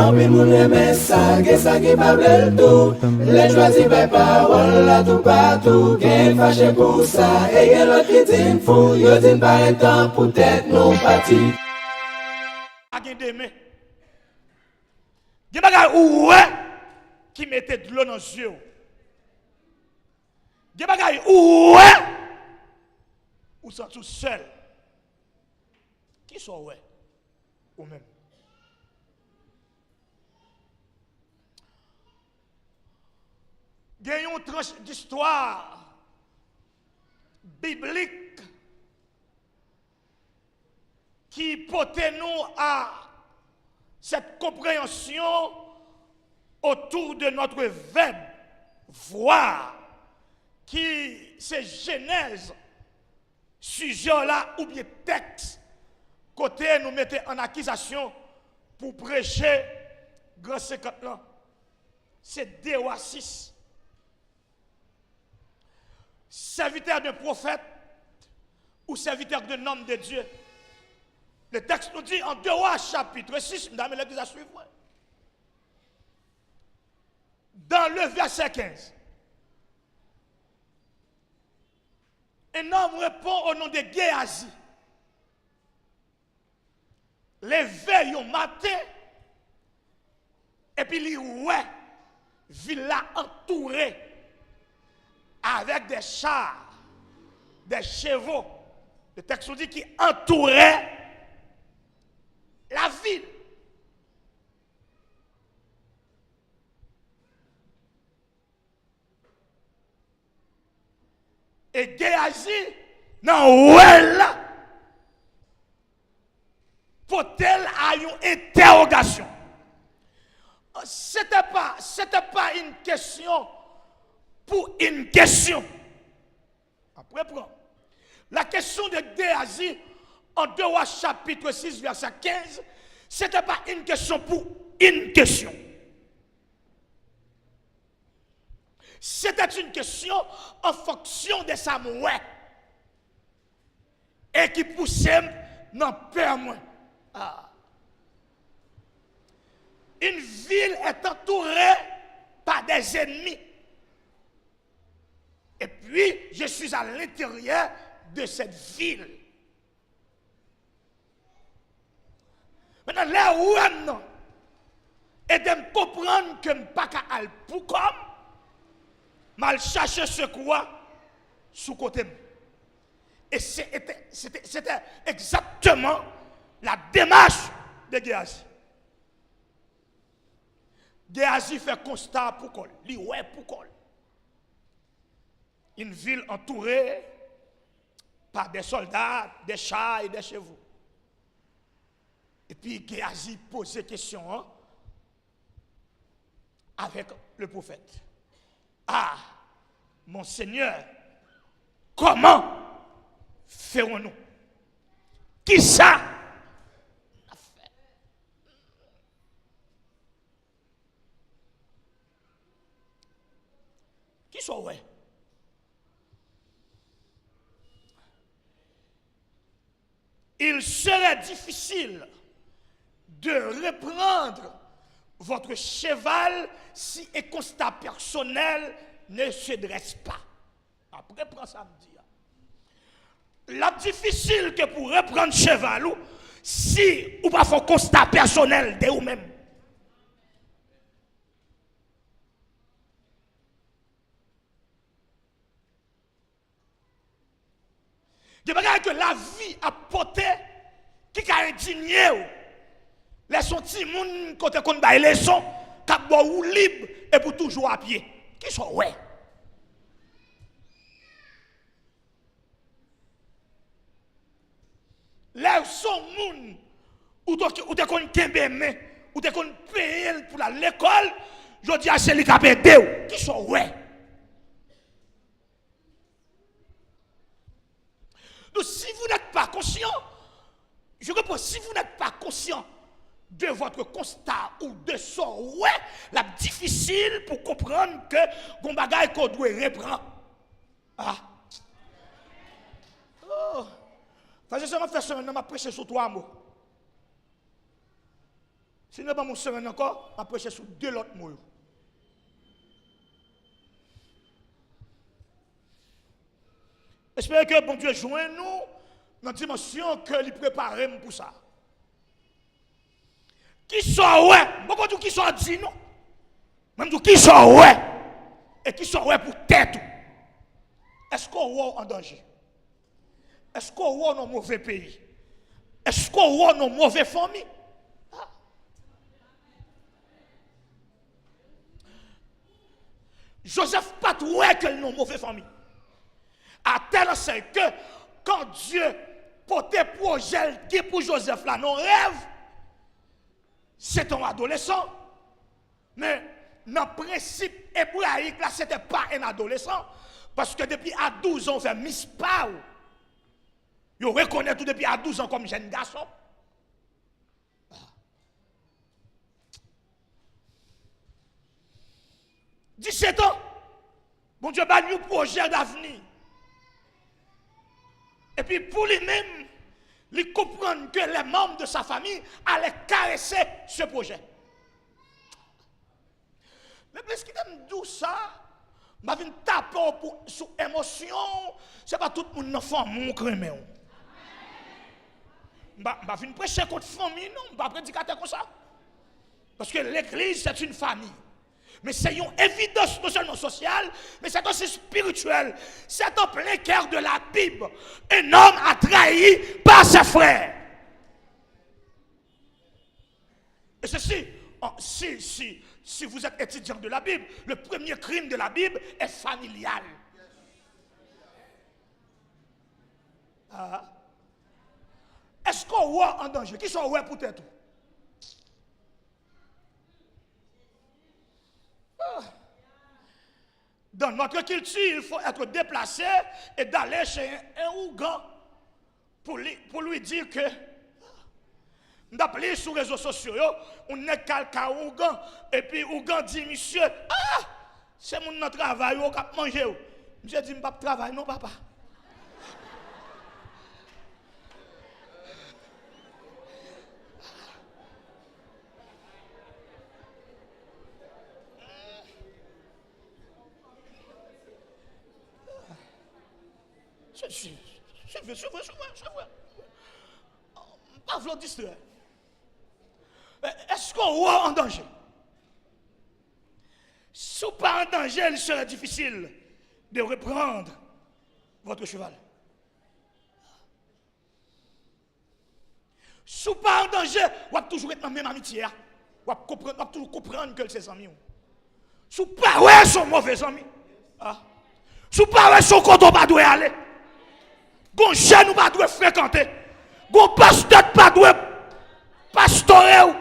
En pile moun reme sa, gen sa ki pa ble tout. Les choisi par parole là tout partout. Gen fâché pour ça, et gen l'autre qui din fou. Yo din pas un temps pour tête non parti. A gen deme. Gen bagay oué qui mettait de l'eau dans les yeux. Gen bagay oué ou sont tout seul. Qui sont oué ou même. Gen yon tranche d'histoire biblique qui porte nous à cette compréhension autour de notre verbe voir, qui c'est Genèse, sujet là ou bien texte, côté nous mettez en accusation pour prêcher grand 50 ans. C'est 2 ou 6. Serviteur d'un prophète ou serviteur d'un homme de Dieu. Le texte nous dit en 2 Rois chapitre 6, mesdames et messieurs, à suivre. Dans le verset 15. Un homme répond au nom de Géasi. Les veilles au matin, et puis il ouais, villa entourée avec des chars, des chevaux. Le texte nous dit qu'il entourait la ville. Et Géasi, non, ouais là, pour-elle à une interrogation. C'était pas une question pour une question. Après, prends. La question de Géasi, en 2 Rois chapitre 6, verset 15, ce n'était pas une question pour une question. C'était une question en fonction de sa mouette. Et qui poussait dans peur moins. Ah. Une ville est entourée par des ennemis. Et puis, je suis à l'intérieur de cette ville. Maintenant, là où non, et de me comprendre que je ne pas qu'à aller pour comme, mal chercher ce quoi sous côté. Et c'était exactement la démarche de Géasi. Géasi fait constat pour quoi? Lui, ouais, pour quoi? Une ville entourée par des soldats, des chars et des chevaux. Et puis Géasi pose des questions avec le prophète. Ah, mon Seigneur, comment ferons-nous? Qui ça a fait? Qui soit ouais? Il serait difficile de reprendre votre cheval si un constat personnel ne se dresse pas. Après, prends samedi. La difficile que pour reprendre cheval si ou pas faire constat personnel de vous-même. De manière que la vie a porté qui a indigné. Les son petits moun côté qu'on baille les sons qui ou libre et pour toujours à pied. Qui sont ouais. Les son moun ou te kon kembe men ou te kon payer pour l'école, je dis à celui qui a payé qui sont ouais. Donc si vous n'êtes pas conscient, je réponds, si vous n'êtes pas conscient de votre constat ou de son ouais, la difficile pour comprendre que gon bagay qu'on doit reprendre. Ah. Oh. J'ai seulement fait ça, m'a prêché sur 3 mots. Si nous pas mon semaine encore, on prêcher sur 2 autres mots. J'espère que bon Dieu joint nous dans la dimension que lui prépare pour ça. Qui sont ouais, beaucoup de qui sont dit non. Même tout qui sont ouais et qui sont ouais pour tête. Est-ce qu'on voit en danger? Est-ce qu'on voit dans mauvais pays? Est-ce qu'on voit dans mauvais famille? Joseph pas trouvé que nos mauvais famille. À tel enseigne que quand Dieu portait projet qui pour Joseph là, non rêve, c'est un adolescent. Mais dans le principe hébraïque là, c'était pas un adolescent. Parce que depuis à 12 ans, on fait mispa. Il reconnaît tout depuis à 12 ans comme jeune garçon. 17 ans, bon Dieu a un projet d'avenir. Et puis pour lui-même, il comprend que les membres de sa famille allaient caresser ce projet. Mais parce qu'il aime tout ça, je viens taper sur émotion, ce n'est pas tout le monde qui fait mon crème. Je viens prêcher contre la famille, non, je ne vais pas prédicateur comme ça. Parce que l'église, c'est une famille. Mais c'est une évidence non seulement sociale, mais c'est aussi spirituel. C'est en plein cœur de la Bible. Un homme a trahi par ses frères. Et ceci, si vous êtes étudiant de la Bible, le premier crime de la Bible est familial. Est-ce qu'on voit en danger? Qui sont ouais peut-être? Dans notre culture, il faut être déplacé et d'aller chez un Ougan pour lui dire que d'appeler sur les réseaux sociaux, on est quelqu'un Ougan et puis Ougan dit monsieur, c'est mon travail, on va manger. Monsieur dit, je ne vais pas travailler, non papa. C'est vrai. Pas vouloir distraire. Est-ce qu'on voit en danger? Si pas en danger, il serait difficile de reprendre votre cheval. Si pas en danger, vous allez toujours être dans la même amitié. Vous allez toujours comprendre que c'est ses amis. Si pas ouais, son mauvais ami. Si pas ouais, son compte, on ne doit aller. Gon jeune ou pas doit fréquenter. Gon pasteur pas doit pastorer ou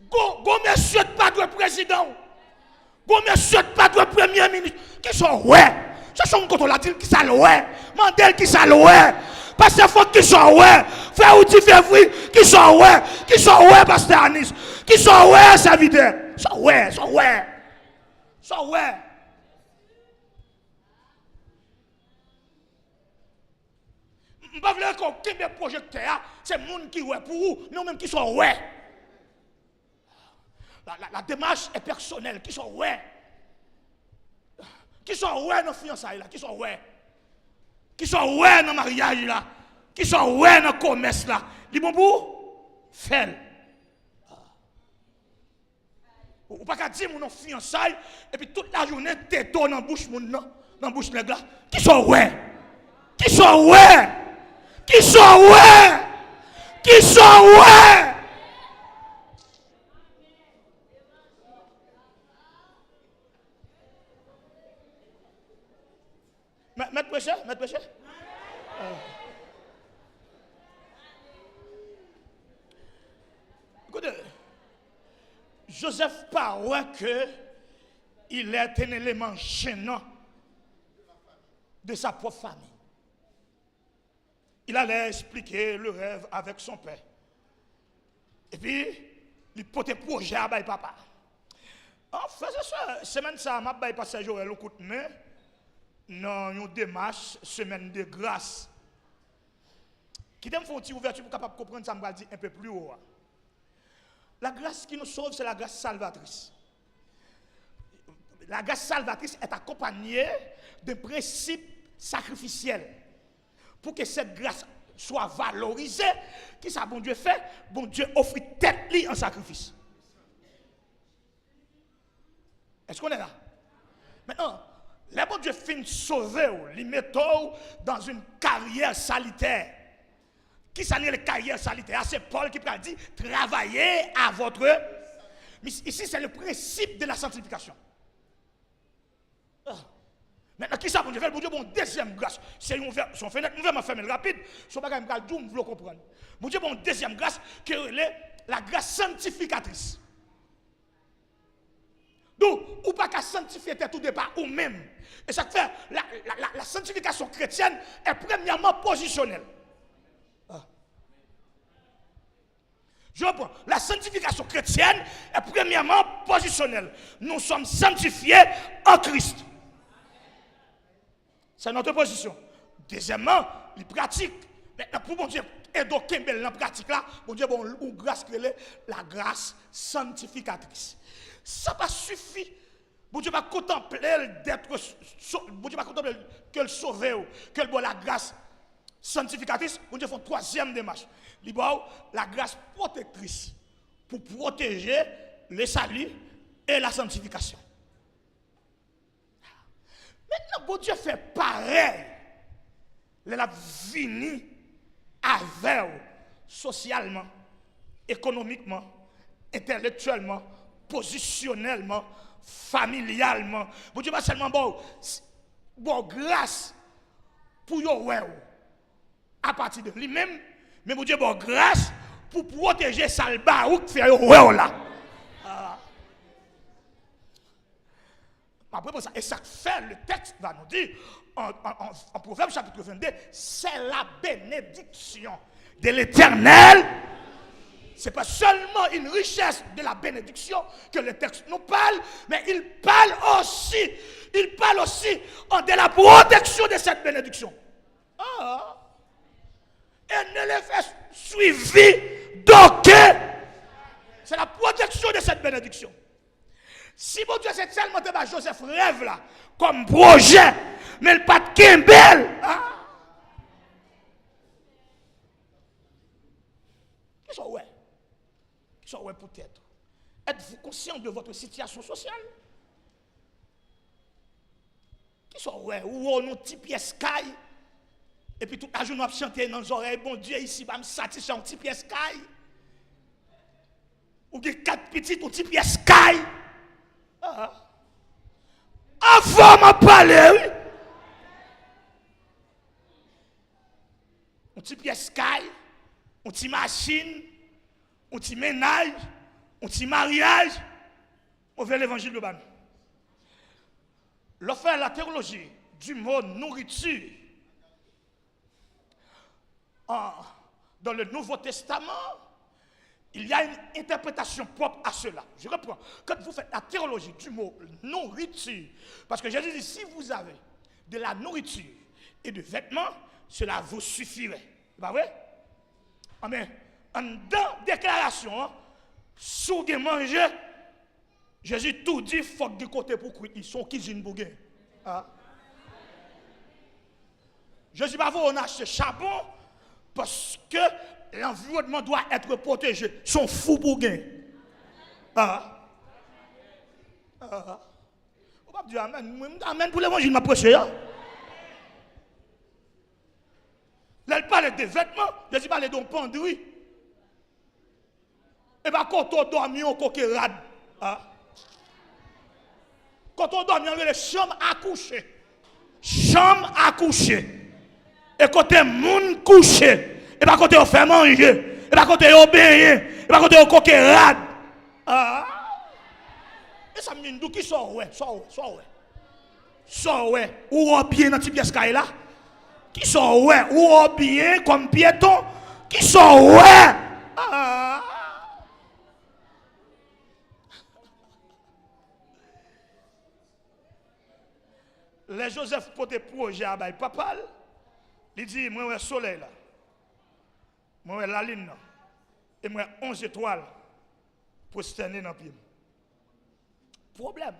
gon monsieur pas doit président. Gon monsieur pas doit premier ministre. Qui sont ouais. Ça sont quand on l'a dit qui ça ouais. Mandel qui ça ouais. Parce que faut qui sont ouais. Frère ou février qui sont ouais. Qui sont ouais pasteur Anis. Qui sont ouais serviteur. Sont ouais. Je ne veux pas qu'on ait des projecteurs, c'est le monde qui est pour vous, mais même qui sont ouais. La démarche est personnelle, qui sont ouais. Qui sont ouais dans le fiançailles là, qui sont ouais. Qui sont ouais dans le mariage là, qui sont ouais dans le commerce là. Dis bon pour faire. Ou pas qu'à dire mon fiançailles et puis toute la journée této dans la bouche mon dans la bouche nèg là. Qui sont ouais. Qui sont ouais. Qui sont ouais. Qui sont ouais. Maître prêcheur. Écoutez, Joseph paraît que il est un élément gênant de sa propre famille. Il allait expliquer le rêve avec son père. Et puis, il portait projet à papa. En fait, c'est semaine ça, m'a passé Joël au coup de main dans une démarche, semaine de grâce. Qui t'aime faire une petite ouverture pour capable comprendre ça, me va dire un peu plus haut. La grâce qui nous sauve, c'est la grâce salvatrice. La grâce salvatrice est accompagnée de principes sacrificiels. Pour que cette grâce soit valorisée, qui ça bon Dieu fait? Bon Dieu offre tête li en sacrifice. Est-ce qu'on est là? Maintenant, le bon Dieu finit sauver, il met dans une carrière salitaire. Qui s'en est la carrière salitaire? C'est Paul qui a dit travaillez à votre. Mais ici, c'est le principe de la sanctification. Maintenant, qui ça, bon Dieu fait? Bon Dieu, bon deuxième grâce. C'est une fenêtre, nous allons fermer rapide. Son bagage, nous allons comprendre. Bon Dieu, bon deuxième grâce, qui est la grâce sanctificatrice. Donc, ou pas qu'à sanctifier tout départ ou même. Et ça fait la sanctification chrétienne est premièrement positionnelle. Je reprends. La sanctification chrétienne est premièrement positionnelle. Nous sommes sanctifiés en Christ. C'est notre position. Deuxièmement, les pratiques. Maintenant, pour mon Dieu, et donc, dans la pratique là, mon Dieu, bon, ou grâce que la grâce sanctificatrice. Ça va suffire. Bon Dieu va contempler d'être. Bon Dieu va contempler que le sauver, que le la grâce sanctificatrice. Bon Dieu fait une troisième démarche. La grâce protectrice pour protéger le salut et la sanctification. Maintenant, bon Dieu fait pareil. Il a fini avec socialement, économiquement, intellectuellement, positionnellement, familialement. Bon Dieu pas seulement bon grâce pour yo à partir de lui-même, mais bon Dieu bon grâce pour protéger Salba ou faire yo là. Après ça, et ça fait le texte va nous dire en Proverbe chapitre 22, c'est la bénédiction de l'Éternel. Ce n'est pas seulement une richesse de la bénédiction que le texte nous parle, mais il parle aussi de la protection de cette bénédiction. Et ne le fait suivi d'aucun. C'est la protection de cette bénédiction. Si mon Dieu c'est tellement de Joseph rêve là, comme projet, mais le pas de Kimbel. Qui sont ouais? Qui sont ouais peut-être? Êtes-vous conscient de votre situation sociale? Qui sont ouais? Ou on a un petit pièce sky? Et puis tout la journée on chanter dans les oreilles, bon Dieu ici va me satisfaire un petit pièce sky. Ou des 4 petits, un petit pièce sky. Avant m'en parler, oui. Un petit pièce sky, un petit machine, un petit ménage, un petit mariage. On fait l'évangile de Ban. L'offre la théologie du mot nourriture dans le Nouveau Testament. Il y a une interprétation propre à cela. Je reprends. Quand vous faites la théologie du mot nourriture, parce que Jésus dit, si vous avez de la nourriture et de vêtements, cela vous suffirait. C'est pas vrai? Mais dans déclaration, si vous mangez, Jésus tout dit, il faut que de côté pour cuire, ils sont cuisine pour gagner. Jésus va vous acheter charbon parce que l'environnement doit être protégé. Ils sont fous pour gagner. On va dire amen. Amen pour l'évangile, m'a prêché. Là, il parle de vêtements, Jésus parle de penderie. Et bien, quand on dormit, on coquerade. Quand on dormit, on a les chambres à coucher. Chambre à coucher. Et quand on monde couché. Et pas quand on fait manger, et pas quand on obéit, et pas quand on coquerade. Et ça me dit qui sort ouais, sort ouais, ou bien dans petit pièce là, qui sort ouais, ou bien comme piéton, qui sort ouais. Les Joseph pour des projets à papa, il dit moi un soleil là. Moi, la ligne, et moi, 11 étoiles pour se tenir dans le pied. Problème.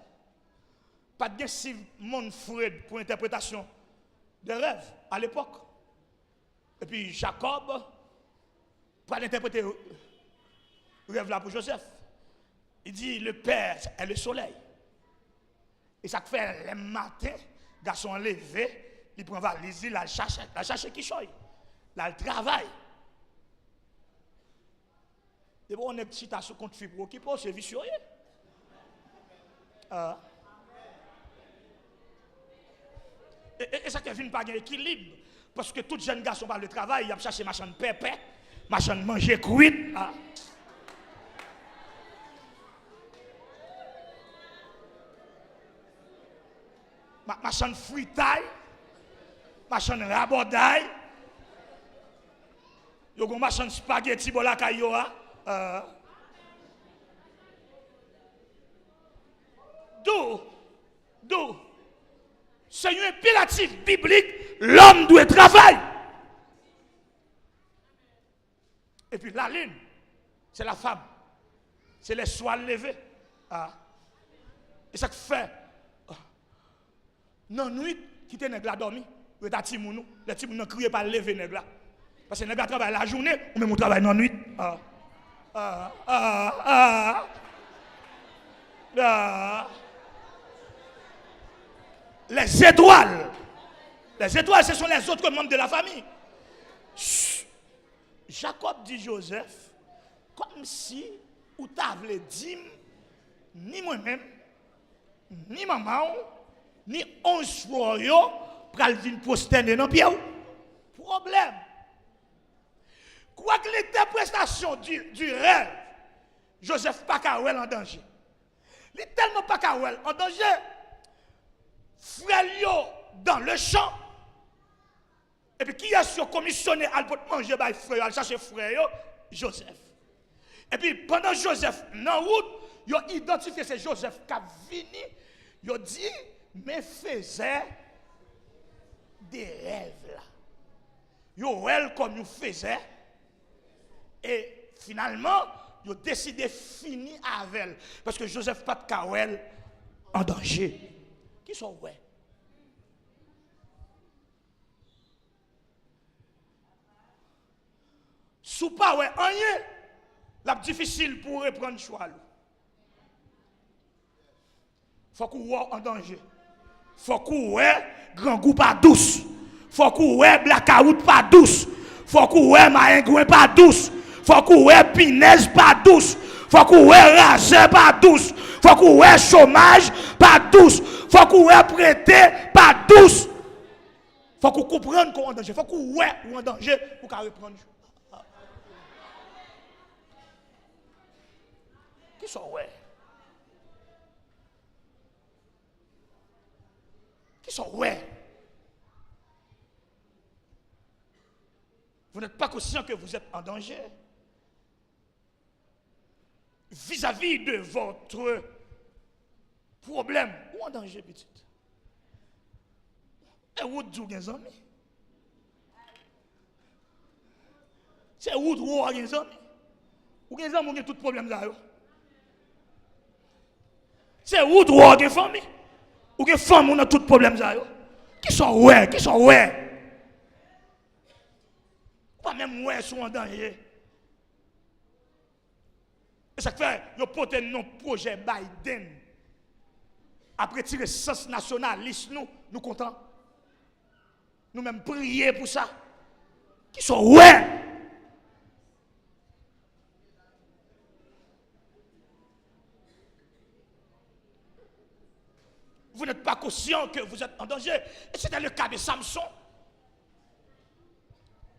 Pas de si mon Freud pour interprétation de rêve à l'époque. Et puis Jacob, pour interpréter le rêve là pour Joseph, il dit le Père est le soleil. Et ça fait le matin, garçon levé, il prend valise, il cherche qui choye. Là, il travaille. Et bon, on est petit à ce compte fibro qui peut se vicieux. Et ça ne vient pas d'équilibre. Parce que tout jeune garçon par le travail, il a cherché machin de pépé, machin de manger cuit. Machin de fritaille, machin de rabodaille. Il y a machin de spaghetti pour la cailloua. D'où c'est un impératif biblique, l'homme doit travailler. Et puis la lune, c'est la femme. C'est les soirs levés. Et ça fait, non, nuit, qui était nègre dormi, ou est à Timounou, les Timounou crié par lever nègre. Parce que nègre travaille la journée, ou même on travaille dans la nuit. Les étoiles, ce sont les autres membres de la famille. Jacob dit Joseph, comme si ou t'avais dit, ni moi-même, ni maman, ni 11 fois, pour venir prosterner dans le pied. Problème. Quoi que l'interprétation du rêve, Joseph pas en danger. Il est tellement pas en danger. Frère dans le champ. Et puis qui a commissionné à manger par frère, à chercher frère Joseph. Et puis pendant Joseph dans route, il a identifié c'est Joseph qui a venu, il a dit mais faisait des rêves là. Il comme il faisait et finalement, il a décidé de finir avec elle parce que Joseph pas de Kawel en danger. Qui sont ouais? Sous pas ouais, rien, la difficile pour reprendre choix. Faut qu'on soit en danger. Faut qu'on ouais grand goût pas douce. Faut qu'on ouais blackout pas douce. Faut qu'on ouais maingouin pas douce. Faut qu'on ouais pinaise pas douce. Faut qu'on ouais raseur pas douce. Faut qu'on ouais chômage pas douce. Faut qu'on ouais prêter pas douce. Faut qu'on comprenne qu'on est en danger. Faut qu'on ouais ou en danger pour qu'on reprenne. Qui sont ouais? Qui sont ouais? Vous n'êtes pas conscient que vous êtes en danger vis-à-vis de votre problème. Ou en danger, petite? Et où tu as des amis? C'est où tu as des amis? Ou des amis ont tout problème là? C'est où tu as des familles? Ou des femmes ont tout problème là? Qui sont ouais? Qui sont ouais? Pas même ouais sont en danger. Et ça fait, ils portent un projet Biden. Après tirer sens nationaliste, nous contents. Nous même prier pour ça. Qui sont ouais? Vous n'êtes pas conscient que vous êtes en danger. Et c'était le cas de Samson.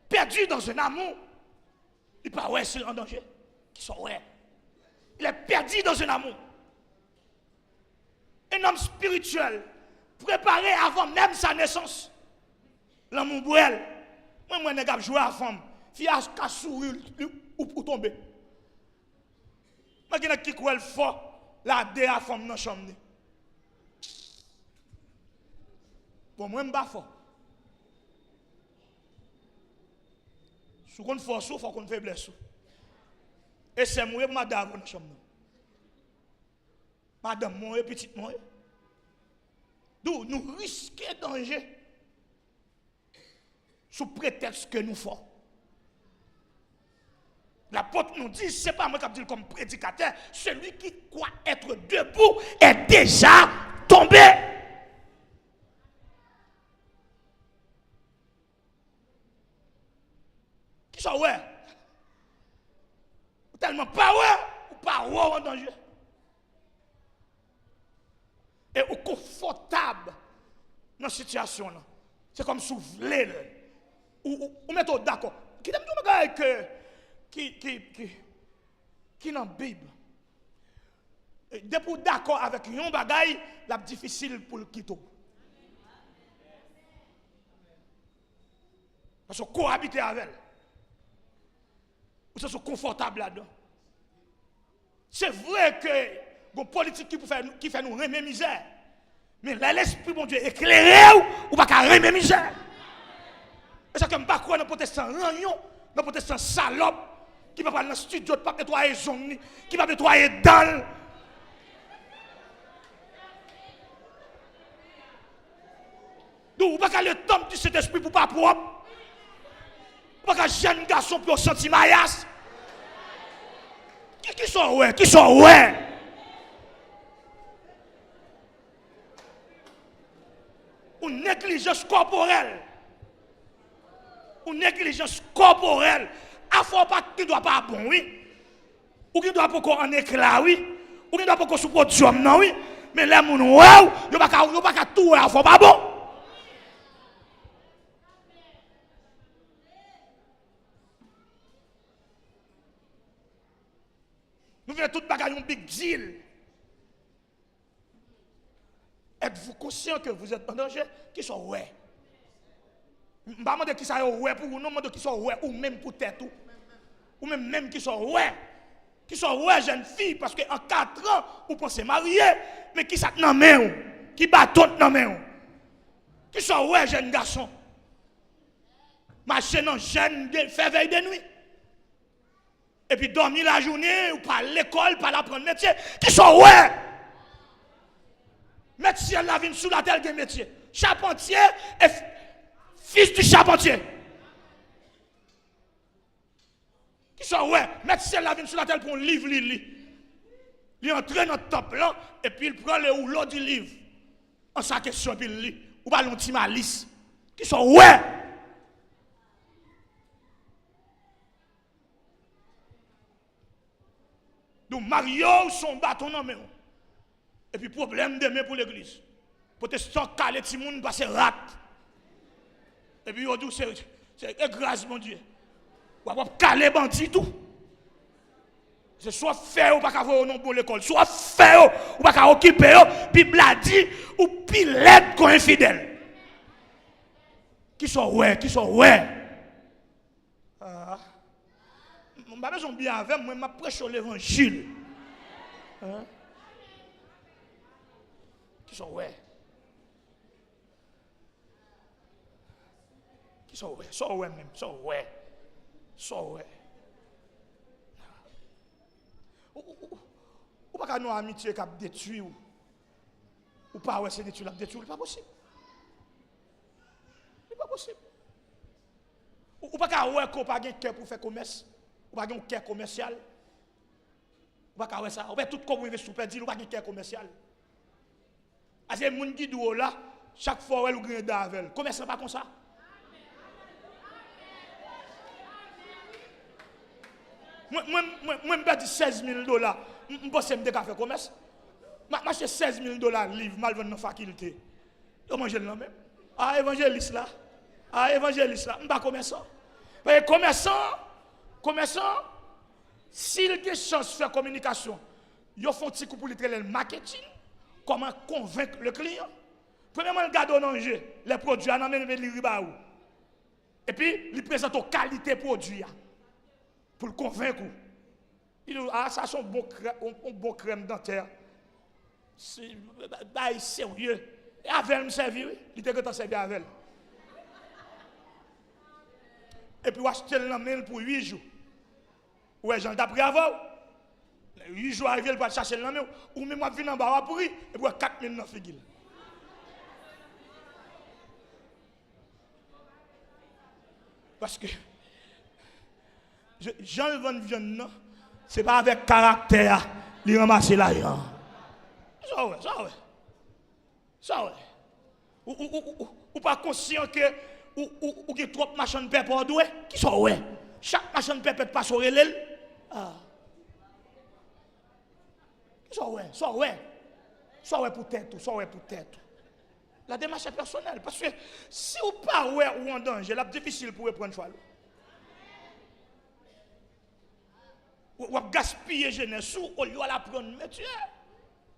Perdu dans un amour. Il n'est pas ouais, c'est en danger. Qui sont ouais? Il est perdu dans un amour. Un homme spirituel, préparé avant même sa naissance. L'amour pour elle. Moi, je joué à la femme. Fille a sourire ou tomber. Moi, je qui croit fort, la dé à la femme dans la chambre. Bon, moi, je ne suis pas fort. Si on force, il faut qu'on faiblesse. Et c'est moi, madame, dans la chambre. Madame, moi, petite moi. Donc, nous risquons danger sous prétexte que nous faisons. L'apôtre nous dit, ce n'est pas moi qui dis comme prédicateur, celui qui croit être debout est déjà tombé. Qui sont ouais? Tellement pas ouais ou pas ouais en danger. Et au confortable dans cette situation là. C'est comme si vous voulez ou mettez d'accord. Qui t'aime tout bagage que qui dans la Bible. Depuis d'accord avec un bagage, la difficile pour le quitter. Parce que cohabiter avec elle. Vous êtes confortable là-dedans. C'est vrai que une politique qui fait nous remettre misère. Mais l'esprit, mon Dieu, éclairé ou pas qu'à remettre misère. Et ça, comme pas quoi dans protestant ragnon, dans protestant salope, qui va pas dans le studio, qui va nettoyer zone, qui va nettoyer dalle. Donc, vous pas qu'à le temps du Saint-Esprit pour pas propre. Pas qu'un jeune garçon pour sentir maillasse. Qui sont ouais? Qui sont ouais? Une négligence corporelle. Une négligence corporelle. À fois pas qui doit pas bon, oui. Ou qui doit pas en éclat, oui. Ou qui doit pas sous podium, non, oui. Mais les gens, wow, ils ne pas qu'à tout, à fois pas bon. Nous venons tout bagaille un big deal. Êtes-vous conscient que vous êtes en danger? Qui sont ouais? Je ne vais pas demander qui sont ouais pour vous, non, je qui sont ouais ou même pour tête ou même qui sont ouais. Qui sont ouais jeune fille parce qu'en 4 ans, vous pensez marier, mais qui ça dans main qui bâtonne dans main. Qui sont ouais jeune garçon. Marcher dans jeune faire veille de nuit. Et puis dormir la journée, ou pas à l'école, pas l'apprendre métier. Qui sont ouais? Médecin la vie sous la terre de métier. Charpentier et fils du charpentier. Qui sont ouais? Médecin la vie sous la terre pour un livre, il entre dans le top là, et puis il prend le rouleau du livre. En sa question, puis il lit. Ou pas l'on petit malice. Qui sont ouais? Donc Mario son bâton dans main. Et puis problème demain pour l'église. Protestant calé ti moun passer rat. Et puis on dit c'est grâce mon Dieu. Ou pas calé bandit tout. C'est soit faire ou pas avoir non pour l'école, soit faire ou pas occuper Bible a dit ou pilette comme infidèle. Qui sont ouais, qui sont ouais. Je ne vais pas bien avec moi, je prêche l'évangile. Hein? Qui sont ouais? Qui sont ouais? Sont ouais même, sont ouais. Sont ouais. Ou pas qu'à nous amitié qui a détruit ou pas ouais c'est détruit, c'est pas possible. C'est pas possible. Ou pas qu'à ouais qu'on pas gain cœur pour faire commerce. Ou pas un cœur commercial. Ou pas qu'à ça. Ou pas tout comme il sous perdu, ou pas un cœur commercial. Parce que les gens qui disent là, chaque fois où ils gagnent avec. Commerce pas comme ça. Moi, je perds $16,000. Je pense que je vais faire commerce. Je achète $16,000 livre, mal vendre dans la faculté. Je mange le même. Ah, évangéliste là. Ah, évangéliste là. Je ne suis pas commerçant. Mais commerçant, s'il a chance de faire communication, ils font un petit coup pour le marketing, comment convaincre le client. Premièrement, il garde en danger les produits, il amène les ribaou. Et puis, il présente aux qualités produits pour le convaincre. Il dit, ah, ça c'est un bon crème dentaire. C'est sérieux. Et avec elle me servir, il était content de servir avec elle. et puis vous achetez le mail pour 8 jours. Ouais, j'en ai pris avant. 8 jours arrivé, pour chercher le mail, ou même vous venez en bas pour et puis 4 000 dans figure. Parce que Jean Van Vienne, ce n'est pas avec caractère, il ramasse l'argent. Ça ouais, ça ouais. Ça ouais. Ou pas conscient que ou que trop machin de peuple pour doué qui sont ouais. Chaque machin de peuple pas sur l'elle. Ah. Qui sont ouais, soit ouais. Soit ouais pour tête, soit ouais pour tête. La démarche est personnelle parce que si ou pas ouais ou en danger, c'est difficile pour prendre choix. Ou gaspiller jeunesse ou lieu à la prendre métier.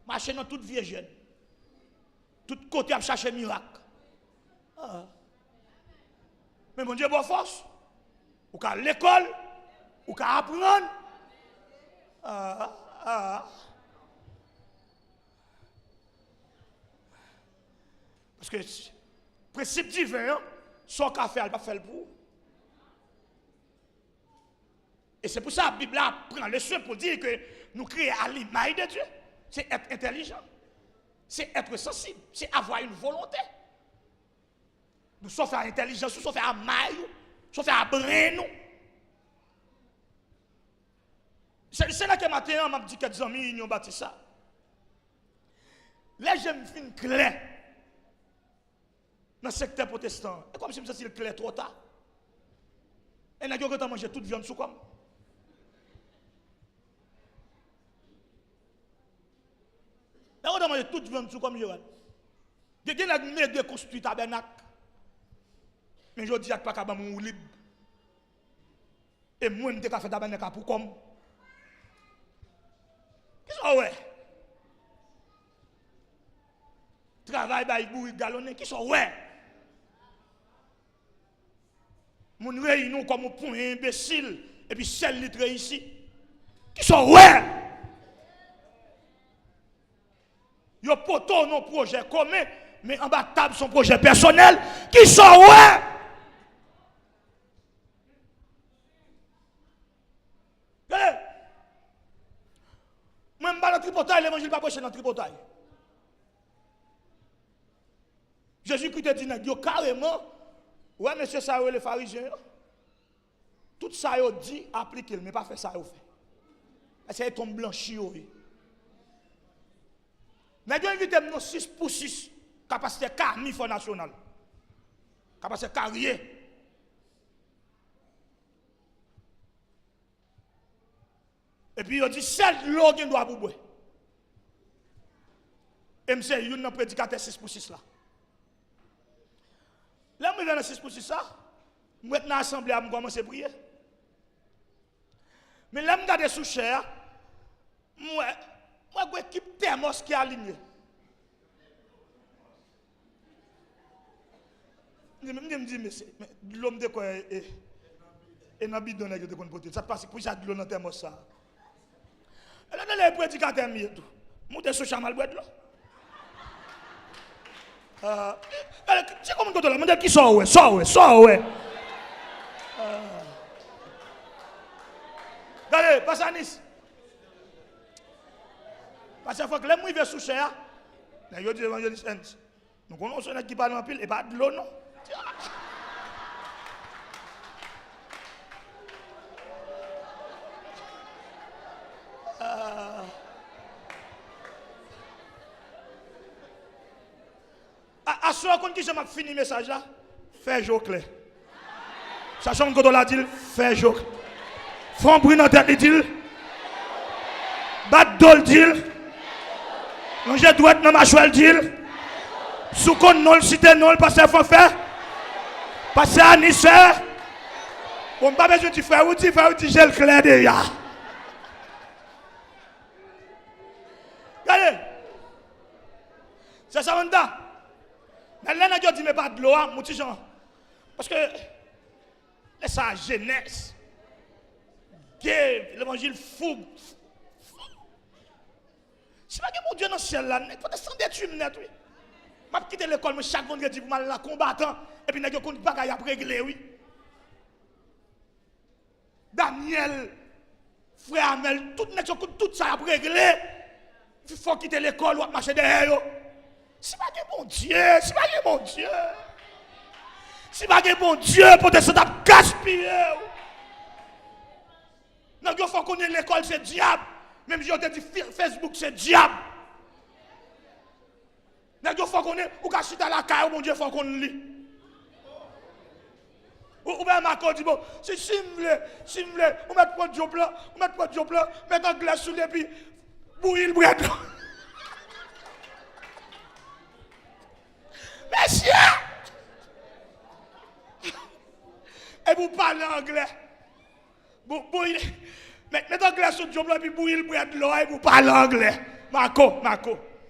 Marcher dans toute vie jeune. Tout côté à chercher miracle. Ah. Mais mon Dieu, bonne force. Ou qu'à l'école, ou qu'à apprendre. Parce que principe divin, son qu'à faire, elle va faire pour. Et c'est pour ça que la Bible prend le soin pour dire que nous créons à l'image de Dieu. C'est être intelligent. C'est être sensible. C'est avoir une volonté. Nous sommes faire intelligence, nous sommes faire maille, nous sommes faire brin. C'est là que matin, m'a dit que des amis, ils ont bâti ça. Les jeunes fin clair dans le secteur protestant. Et comme si je me suis clair trop tard. Et nous avons mangé toute viande sous comme. Nous avons mangé toute viande sous comme. Il y a des gens qui ont construit tabernacle. Mais je dis à pas qu'à mon libre. Et moi, je suis fait tabernacle pour comme. Qu'est-ce que ouais? Travail by bourri galonné, qui sont ouais? Mon réunion comme un point imbécile, et puis celle litre ici. Qui sont ouais? Yo poto non projet commun, mais en bas de table son projet personnel. Qui sont ouais? Moi, je ne vais pas dans le tripotail, l'évangile pas prêcher dans le tripotail. Jésus-Christ dit, carrément, ouais, monsieur, ça les pharisiens. Tout ça, il dit, appliquez-le, mais pas faire ça, il fait. C'est tombe blanchi, oui. Mais je invite nous 6 pour 6, capacité carmi Fonds national. Capacité carrière. Et puis il dit, c'est l'eau qui doit boire. Et monsieur, il y a un prédicateur 6 pour 6 là. Là, je viens dans 6 pour 6 ça, je vais dans l'assemblée, je commence à prier. Mais là, je regarde sous chair, moi, j'ai une équipe thermos qui est alignée. Je me dis, mais l'homme de quoi est dans le bidon de côté. Ça passe pour ça de l'eau dans le thermos ça. Et là, les prédicateurs, je monte sous chamal boîte là. C'est comme un là, qui sort, ouais. Regardez, passe à Nice. Parce que fois que les mouilles viennent sous cher, ils disent évangéliste. Nous connaissons qui parle en pile et pas de l'eau, non? À ce moment qui j'ai fini le message là, fais jour clair. Sachant que l'a dit, fais jour. Front brûle dans tête dit, bat dol dit, manger droite dans ma chouelle dit, sous qu'on non cité non parce qu'il faut faire, parce à Nice, on n'a pas besoin de faire ou de gel clair déjà. Regardez, c'est ça on a. Mais là, on dit, mais pas de l'eau, mon petit Jean. Parce que, laisse sa jeunesse. L'évangile fou. C'est pas que mon Dieu dans le ciel là, il faut descendre des tumes net, oui. Je vais quitter l'école, mais chaque vendredi pour mal là, combattant, et puis je ne vais pas régler, oui. Daniel, frère Amel, tout ça a réglé. Il faut quitter l'école ou marcher derrière. Si pas de bon Dieu, si pas de bon Dieu. Si pas de bon Dieu, pour descendre à gaspiller. Non, il faut qu'on ait l'école, c'est diable. Même si on te dit Facebook, c'est diable. Non, il faut qu'on ait, ou qu'à chiter à la caille, mon Dieu, il faut qu'on lit. Ou bien ma dit bon, si vous voulez, on met pas de job là, mettre un glace sous les pieds, bouillir le bread. Monsieur! Et vous parlez anglais. Mettez un glace sous le job là, puis bouillir le bread là, et vous parlez anglais. Marco.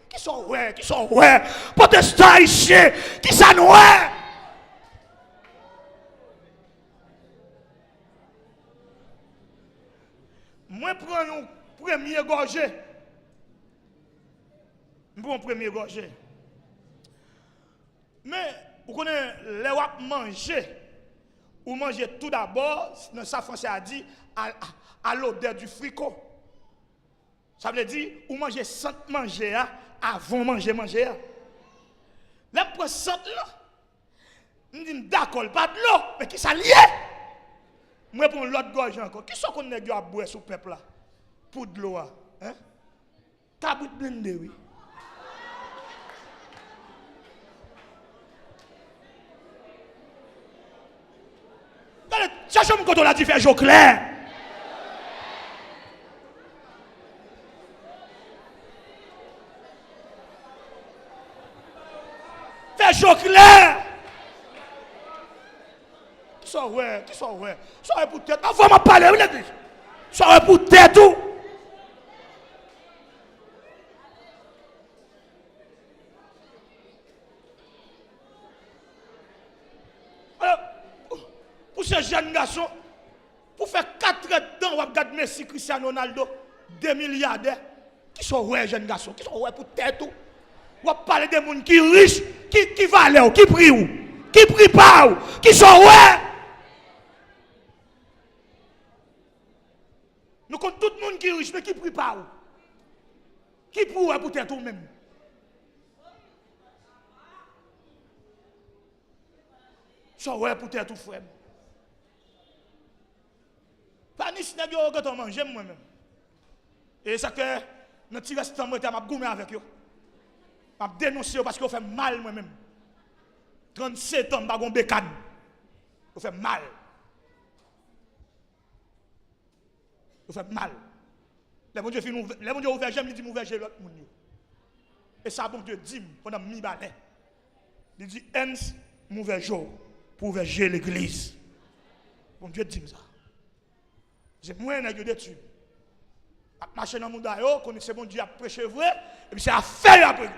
Qui sont ouais? Protestants ici, qui sont ouais? Moi, prends un premier gorgé. Mais, vous connaissez, les wap manger. Ou manger tout d'abord, dans sa français a dit, à l'odeur du fricot. Ça veut dire, ou manger sans manger, avant manger. Là, pour sans là, je dis d'accord, pas de l'eau, mais qui ça lié? Moi, pour l'autre gorge encore. Qui sont qu'on a à boire sur le peuple là? Pour de l'eau, hein? Tabou de blindé, oui. Cherchez-moi quand on a dit faire jour clair. Faire jour clair. Qui sont ouais. Soit pour tête. Avant de parler, oui, l'église. Soit pour tête tout. Pour ces jeunes garçons, pour faire 4 ans dedans, on va regarder Messi, Cristiano Ronaldo, 2 milliardaires. Qui sont ouais, jeunes garçons? Qui sont ouais pour tête tout? On va parler des gens qui sont riches, qui valent, qui prient, qui prient pas, qui sont ouais. Nous connaissons tout le monde qui est riche, mais qui prie pas. Qui prie pour tête tout même? Sont ouais pour tête tout frère. Pas ni si vous avez mangé moi-même. Et ça que notre petit restant, moi, je vais gommer avec eux. Je vais dénoncer parce que vous fait mal moi-même. 37 ans, je vais bécane. Vous fait mal. Vous fait mal. Les bon Dieu ouvert, j'aime, il dit ouvert, j'ai l'autre monde. Et ça, bon Dieu dit, pendant mi balai. Il dit, hens, ouvert jour pour ouvert l'église. Bon Dieu dit ça. C'est moi qui ai détruit. À marcher dans le monde, c'est bon Dieu a prêché vrai, et puis c'est à faire après.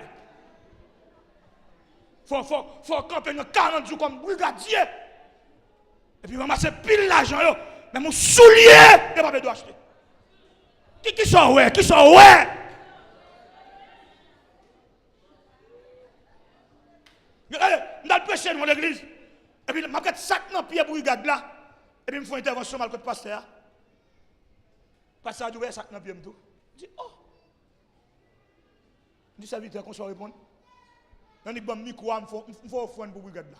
Il faut camper 40 jours comme brigadier. Et puis ramasser pile l'argent, mais mon soulier, il n'y a pas besoin d'acheter. Qui sont ouais? Regardez, je vais prêcher dans l'église. Et puis je vais mettre 5 dans le pied brigade là. Et puis je fais une intervention mal contre le pasteur. Pasteur a dit, ouais, 5 dans le pied. Je dis, oh. Je dis, ça vite, qu'on soit répondre. Je dis, bon, micro, il faut offrir pour brigade là.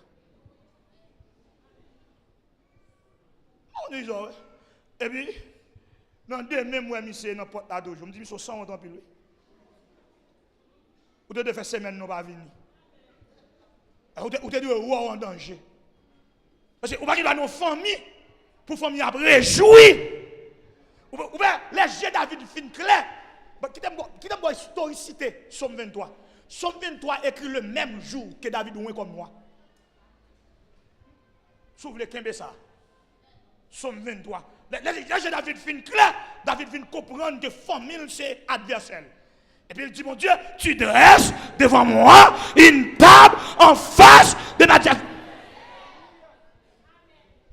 On dit, ouais. Et puis, dans 2 même moi, je dans porte là, je me dis, je suis 100 ans pile. Vous devez faire semaine, nous pas venir. Vous devez être en danger. Parce que vous ne pouvez pas nos familles pour famille à réjouir. Ou bien, les jeux David fin clair. Qui t'aime historicité, Somme 23. Somme 23 écrit le même jour que David ou comme moi. Si vous voulez qu'un ça. Somme 23. Les jeux David fin clair. David vient comprendre que famille c'est adversaire. Et puis il dit, mon Dieu, tu dresses devant moi une table en face de ma diable.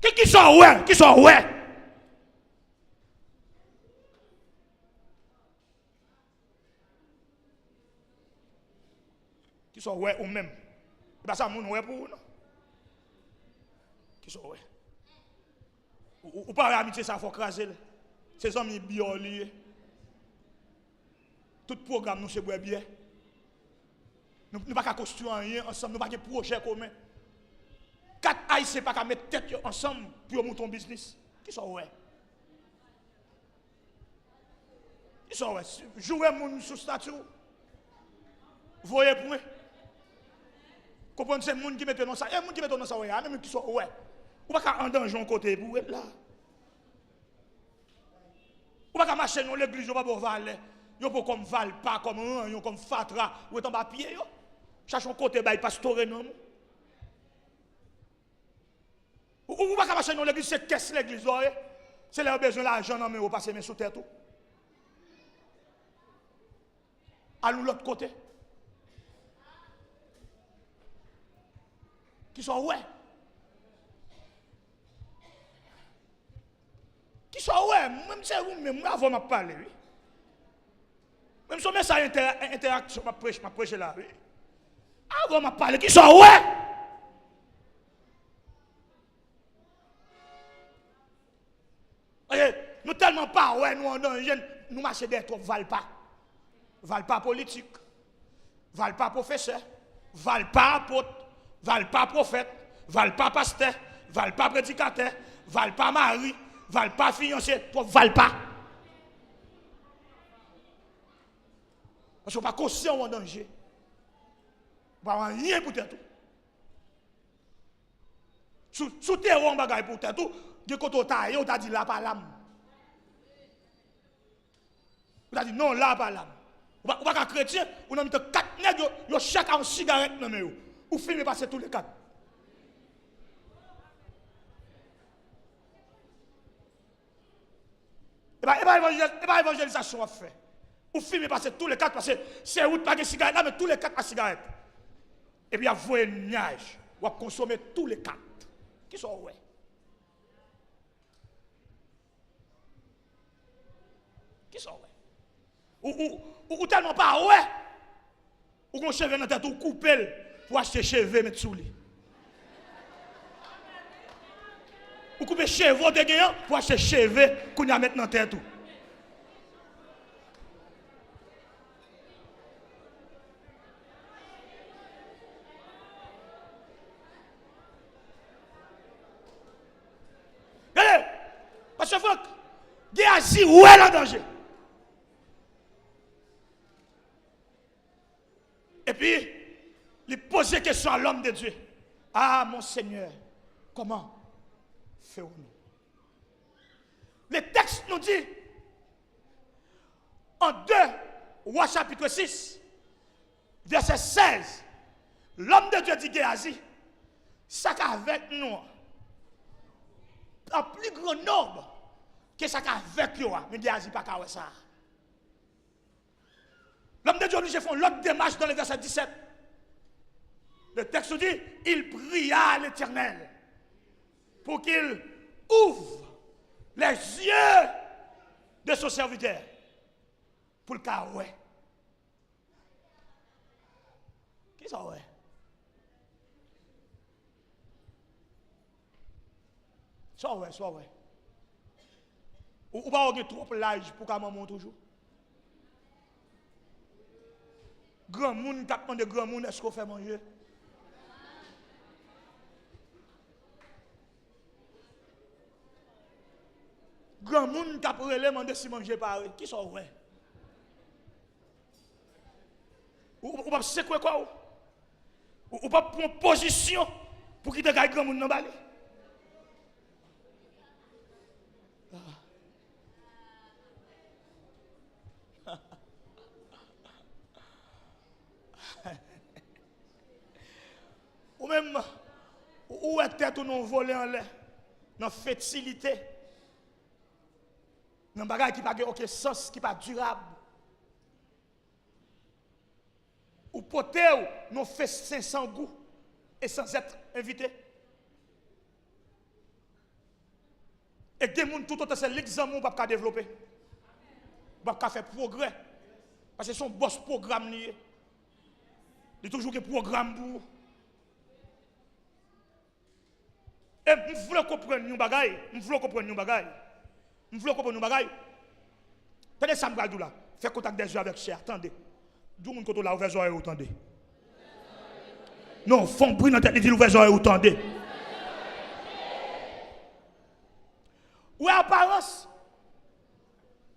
Qui sont ouais? Qui sont ouais? Qui sont ouais ou même? C'est pas ça, mon ouais pour vous, non? Qui sont ouais? Ou pas amitié, ça faut craser. Ces amis bien liés. Tout programme, nous, c'est bien. Nous ne pouvons pas construire rien ensemble, nous ne pouvons pas de projet commun. 4 Haïtiens ne pouvons pas mettre tête ensemble pour monter un business. Qui sont ouais? Qui sont ouais? Jouer mon sous statut. Voyez pour moi. Comprenez, c'est le monde qui met dans ça. Il y a des gens qui mettent dans ça, même qui sont ouais. Ou pas en danger en côté pour être là. Ou pas marcher dans l'église, ou pas pour valer. Yo pas comme Valpa, comme Ranyon, comme Fatra, ou est en bas pied yo. Cherche un côté bail pastoré non. Ou pas marcher dans l'église, c'est qu'est-ce l'église là. C'est là besoin l'argent non mais ou passer main sous terre tout. Allons l'autre côté. Qui sont ouais. Qui sont ouais, même c'est vous même avant m'a parler oui. Même si on met ça interaction, ma prêche là, oui. Avant m'a parler, qui sont ouais? Nous tellement pas ouais, nous en danger, nous marchons des trop Valpa. Valpa politique, Valpa professeur, Valpa apôtre, Valpa prophète, Valpa pasteur, Valpa prédicateur, Valpa mari, Valpa fiancé, trop Valpa. Parce qu'on n'est pas conscient en danger. On ne va rien pour tout. Sous terre, on va pour tout. De côté, on t'a dit là, pas l'âme. On t'a dit non, là, pas l'âme. On va pas chrétien, on a mis 4 nègres, ils ont chacun une cigarette dans le ou filmer passer tous les 4. Et bien, évangélisation à faire. Ou filmer passer tous les 4 parce que c'est où pas de cigarette là, mais tous les 4 à cigarette. Et puis, vous voyez une nuage, vous consommer tous les 4. Qui sont ouais? Qui sont ouais? Ou tellement pas ouais? Ou qu'on cheveux dans la tête, ou couper pour acheter cheveux, mettre sous lui. Ou couper cheveux de gagnant pour acheter cheveux qu'on y a mettre dans la tête. Parce que Franck, Géasi, où est le danger? Et puis, il pose des questions à l'homme de Dieu. Ah, mon Seigneur, comment faisons-nous? Le texte nous dit, en 2 Rois chapitre 6, verset 16, l'homme de Dieu dit Géasi, ça qu'avec nous, en plus grand nombre, que ça qu'avec nous, mais Géasi pas qu'à ça. L'homme de Dieu obligé de faire l'autre démarche dans le verset 17. Le texte dit, il pria à l'Éternel pour qu'il ouvre les yeux de son serviteur pour le cas ouais. Qui ça ouais? Ça ouais. Ou pas avoir trop l'âge pour qu'à maman toujours. Grand monde, t'as demandé grand monde, est-ce qu'on fait manger? Grand monde, t'as pour demander si manger par eux. Qui sont ouais? Ou pas c'est quoi? Ou pas prendre position pour qu'il te gagne grand monde dans balai? Ou même, où est tête ou non volé en l'air, dans fertilité, dans bagage qui n'a pas aucun sens, qui n'est pas durable. Ou poté ou non fait sans goût et sans être invité. Et des gens tout autant c'est l'examen pour pas développer. Pour pas faire progrès. Parce que son boss programme lié. Il y a toujours un programme pour. Et je voulais comprendre une bagaille. Je voulais comprendre une bagaille. Je voulais comprendre une bagaille. Tenez ça, je là. Fais contact des yeux avec cher. Attendez. D'où mon côté là, ouvert les oreilles, attendez. Non, font bruit dans la tête, il dit ouvert les oreilles, attendez. Ou apparence.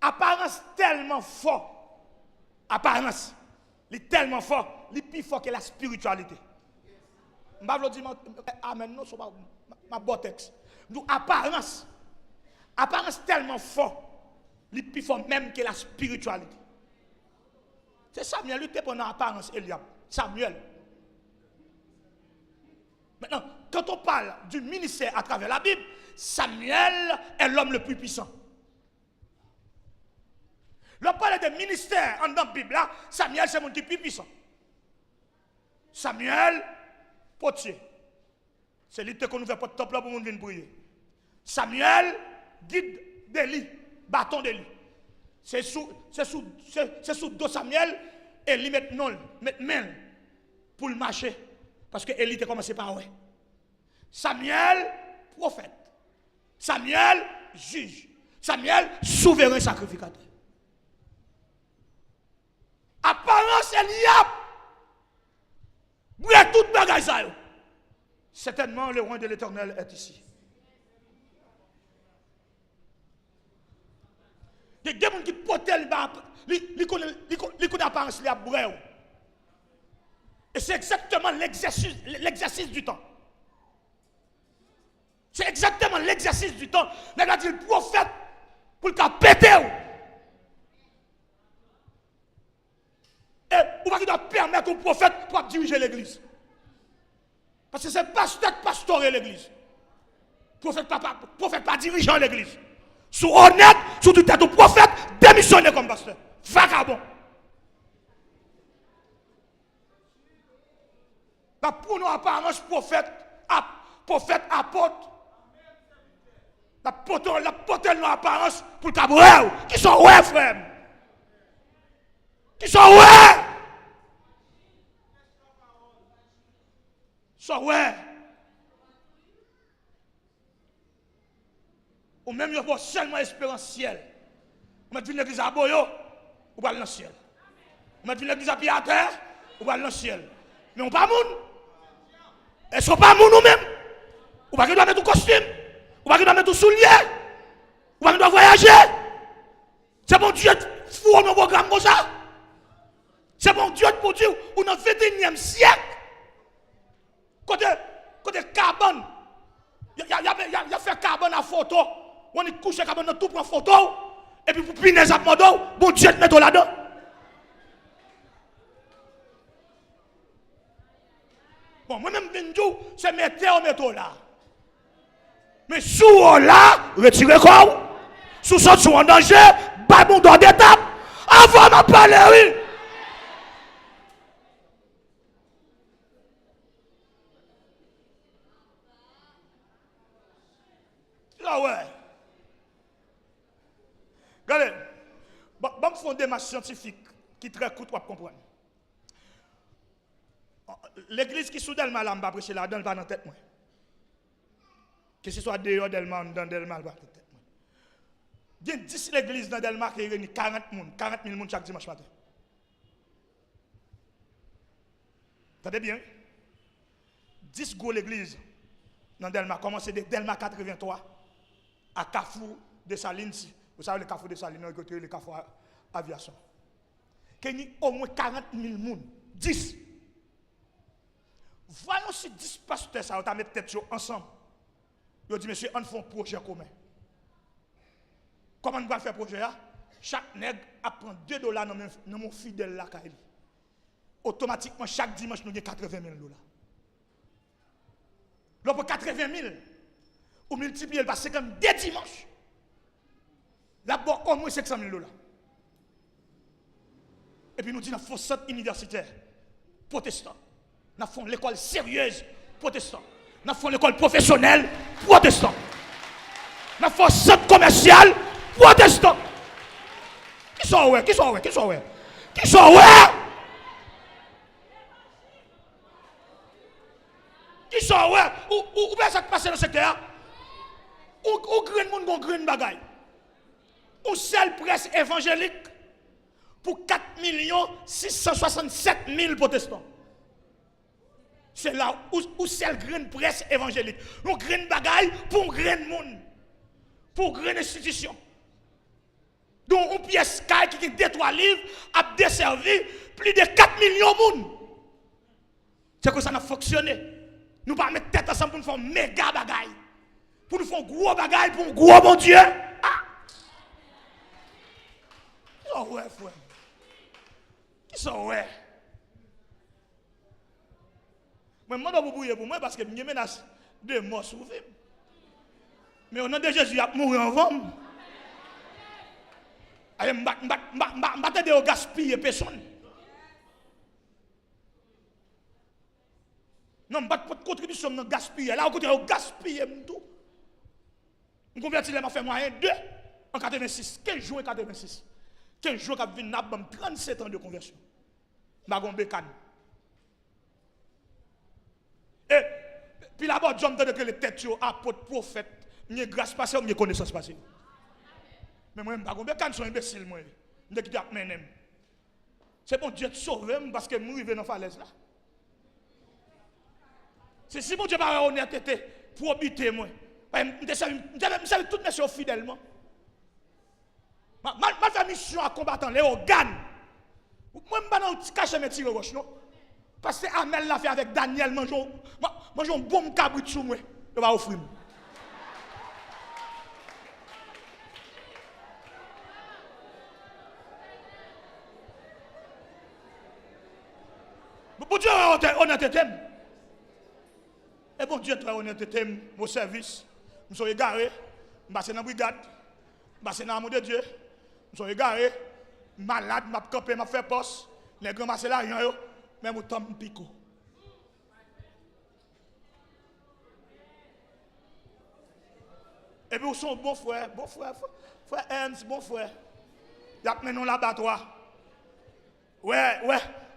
Apparence tellement fort. Apparence. Il est tellement fort. Il est plus fort que la spiritualité. Je ne vais pas dire amen, non, ce n'est pas ma bonne texte. Donc, apparence. Apparence tellement fort. Il est plus fort même que la spiritualité. C'est Samuel, il était pendant apparence, Eliab. Samuel. Maintenant, quand on parle du ministère à travers la Bible, Samuel est l'homme le plus puissant. Lorsqu'on parle de ministère dans la Bible, là, Samuel, c'est mon qui est plus puissant. Samuel, potier. C'est lui qu'on nous fait pas de temple pour nous venir prier. Samuel, guide d'Élie, bâton d'Élie. C'est sous dos Samuel, et lui met main pour le marcher. Parce que Élie a commencé par ouais. Samuel, prophète. Samuel, juge. Samuel, souverain sacrificateur. Apparence Eliab. Vous êtes toute bagaille ça. Certainement le roi de l'Éternel est ici. Il y a des gens qui potent ils connaissent l'apparence de brève. Et c'est exactement l'exercice du temps. C'est exactement l'exercice du temps. Il a dit le prophète pour le cas péter. Et vous ne doit permettre au prophète pour diriger l'église. Parce que c'est pasteur pastorer l'église. Prophète pas dirigeant l'église. Sous honnête, sous tout tête au prophète, démissionner comme pasteur. Vagabond. Pour nous apparence prophète, apôtre. La pote nous apparence pour le cabouet. Qui sont ouais, frère? Qui sont ouais? Sont ouais. Ou même il n'y a pas seulement espérance-ciel. On met l'église à Boyo, ou va dans le ciel. On met l'église à Piater, ou va dans le ciel. Mais on ne pas moun. Elles ne sont pas moun nous-mêmes. Ou pas qu'on doit mettre un costume. Ou pas qu'on doit mettre un soulier. Ou pas qu'on doit voyager. C'est bon Dieu fou dans programme comme ça. C'est bon Dieu pour dire, ou dans le 21e siècle. Côté carbone. Il y a fait carbone à photo. On est couché carbone dans tout pour photo. Et puis pour piner les apmodos, bon Dieu te met là-dedans. Bon, moi-même, c'est mettre là. Mais sous là, retirez quoi? Sous ça, sous en danger, pas mon droit d'étape. Avant de parler, oui. Ah ouais. Regardez, je vais faire une démarche scientifique qui est très courte pour comprendre. L'église qui est sous Delma, là, je vais prêcher là-dedans, pas dans la tête. Que ce soit dehors Delma ou dans Delma, pas dans la tête. Il y a 10 églises dans Delma qui réunissent 40 000 personnes chaque dimanche matin. Entendez bien? 10 gros églises dans Delma, commencé de Delma 83 à Carrefour de Salines. Vous savez, le Carrefour de Salines, le Carrefour Aviation. Il y a au moins 40 000 personnes. 10. Voyons si 10 pasteurs ça va mettre tête ensemble. Ils ont dit, monsieur, on fait un projet commun. Comment on va faire un projet là? Chaque nègre apprend $2 dans mon fidèle là. Automatiquement, chaque dimanche, nous avons 80 000 $. Là, pour 80 000, on multiplie par 52 dimanches. Là, pour au moins 500 000 $. Et puis nous disons, nous faisons centre universitaire protestant. Nous faisons l'école sérieuse protestant. Nous faisons l'école professionnelle protestant. Nous faisons centre commercial protestant. Qui sont ouais? Qui sont ouais? Qui sont ouais? Qui sont ouais? Qui sont ouais? Ou bien ça qui passe dans le secteur? Ou grand monde, grand bagaille? Ou seule presse évangélique pour 4 667 000 protestants? C'est là où c'est la grande presse évangélique. Une grande bagaille pour un grand monde. Pour une grande institution. Donc, une pièce qui a 2-3 livres a desservi plus de 4 millions de monde. C'est que ça a fonctionné. Nous ne pouvons pas mettre tête ensemble pour nous faire un méga bagaille. Pour nous faire un gros bagaille pour un gros bon Dieu. Ah! Qui sont ouais, frère? Qui sont ouais? Moi, je ne bouiller pour moi parce que je me menace de mort sur vous. Mais au nom de Jésus, il a mourir en vente. Je ne vais pas gaspiller personne. Non, je ne vais pas de contribution dans gaspiller. Là, on va gaspiller tout. Je convertis les fait moyen 2 en 86. 15 jours en 86. 15 jours qui a venu 37 ans de conversion. Je vais bécane. Et puis là-bas, John me dit que les têtes sont apôtres, prophètes, mieux grâce passée ou mieux connaissance passée. Mais moi, je ne sais pas si je suis imbécile. Je dis que c'est bon Dieu te sauve parce que je suis dans la falaise là. C'est si bon Dieu n'a pas honnêteté pour habiter moi. Je savais toutes mes soeurs fidèlement. Ma fait mission à combattre les organes. Moi, je ne vais pas cacher mes tirs roches, non? Parce que Amel l'a fait avec Daniel, mangeons un bon cabrit sous moi. Je vais offrir. Bon Dieu, honnêteté. Et bon Dieu, honnêteté, mon service. Je suis égaré, je suis dans la brigade, je suis dans l'amour de Dieu. Je suis égaré, malade, je suis campé, je fais poste. Les grands massés là, rien, mais je suis pico. Et puis, vous sont bon frère, frère Ernst, bon frère. Il y a mené l'abattoir. Ouais,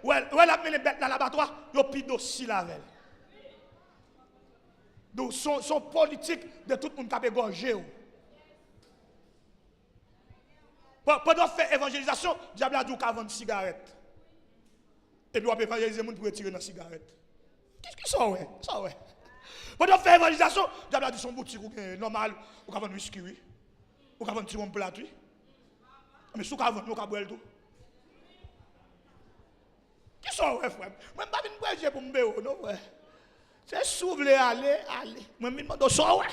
il a mené les bêtes dans l'abattoir, il y a plus d'aussi la veille. Donc, son politique de tout le monde qui a égorgé. Pendant faire évangélisation, le diable a dit qu'il vendre une cigarette. Et puis, on peut évangéliser les gens pour retirer dans la cigarette. Qu'est-ce que ça ouais? Ça ouais. Pendant faire évangélisation, le diable a dit son boutique normal, on peut vendre whisky, on peut vendre un petit plat. Mais si on peut vendre, on peut boire tout. Qui sont ouais, frère? Moi, je ne vais pas pour me béo, non, frère. C'est souffler, aller. Moi, je me demande ça, ouais.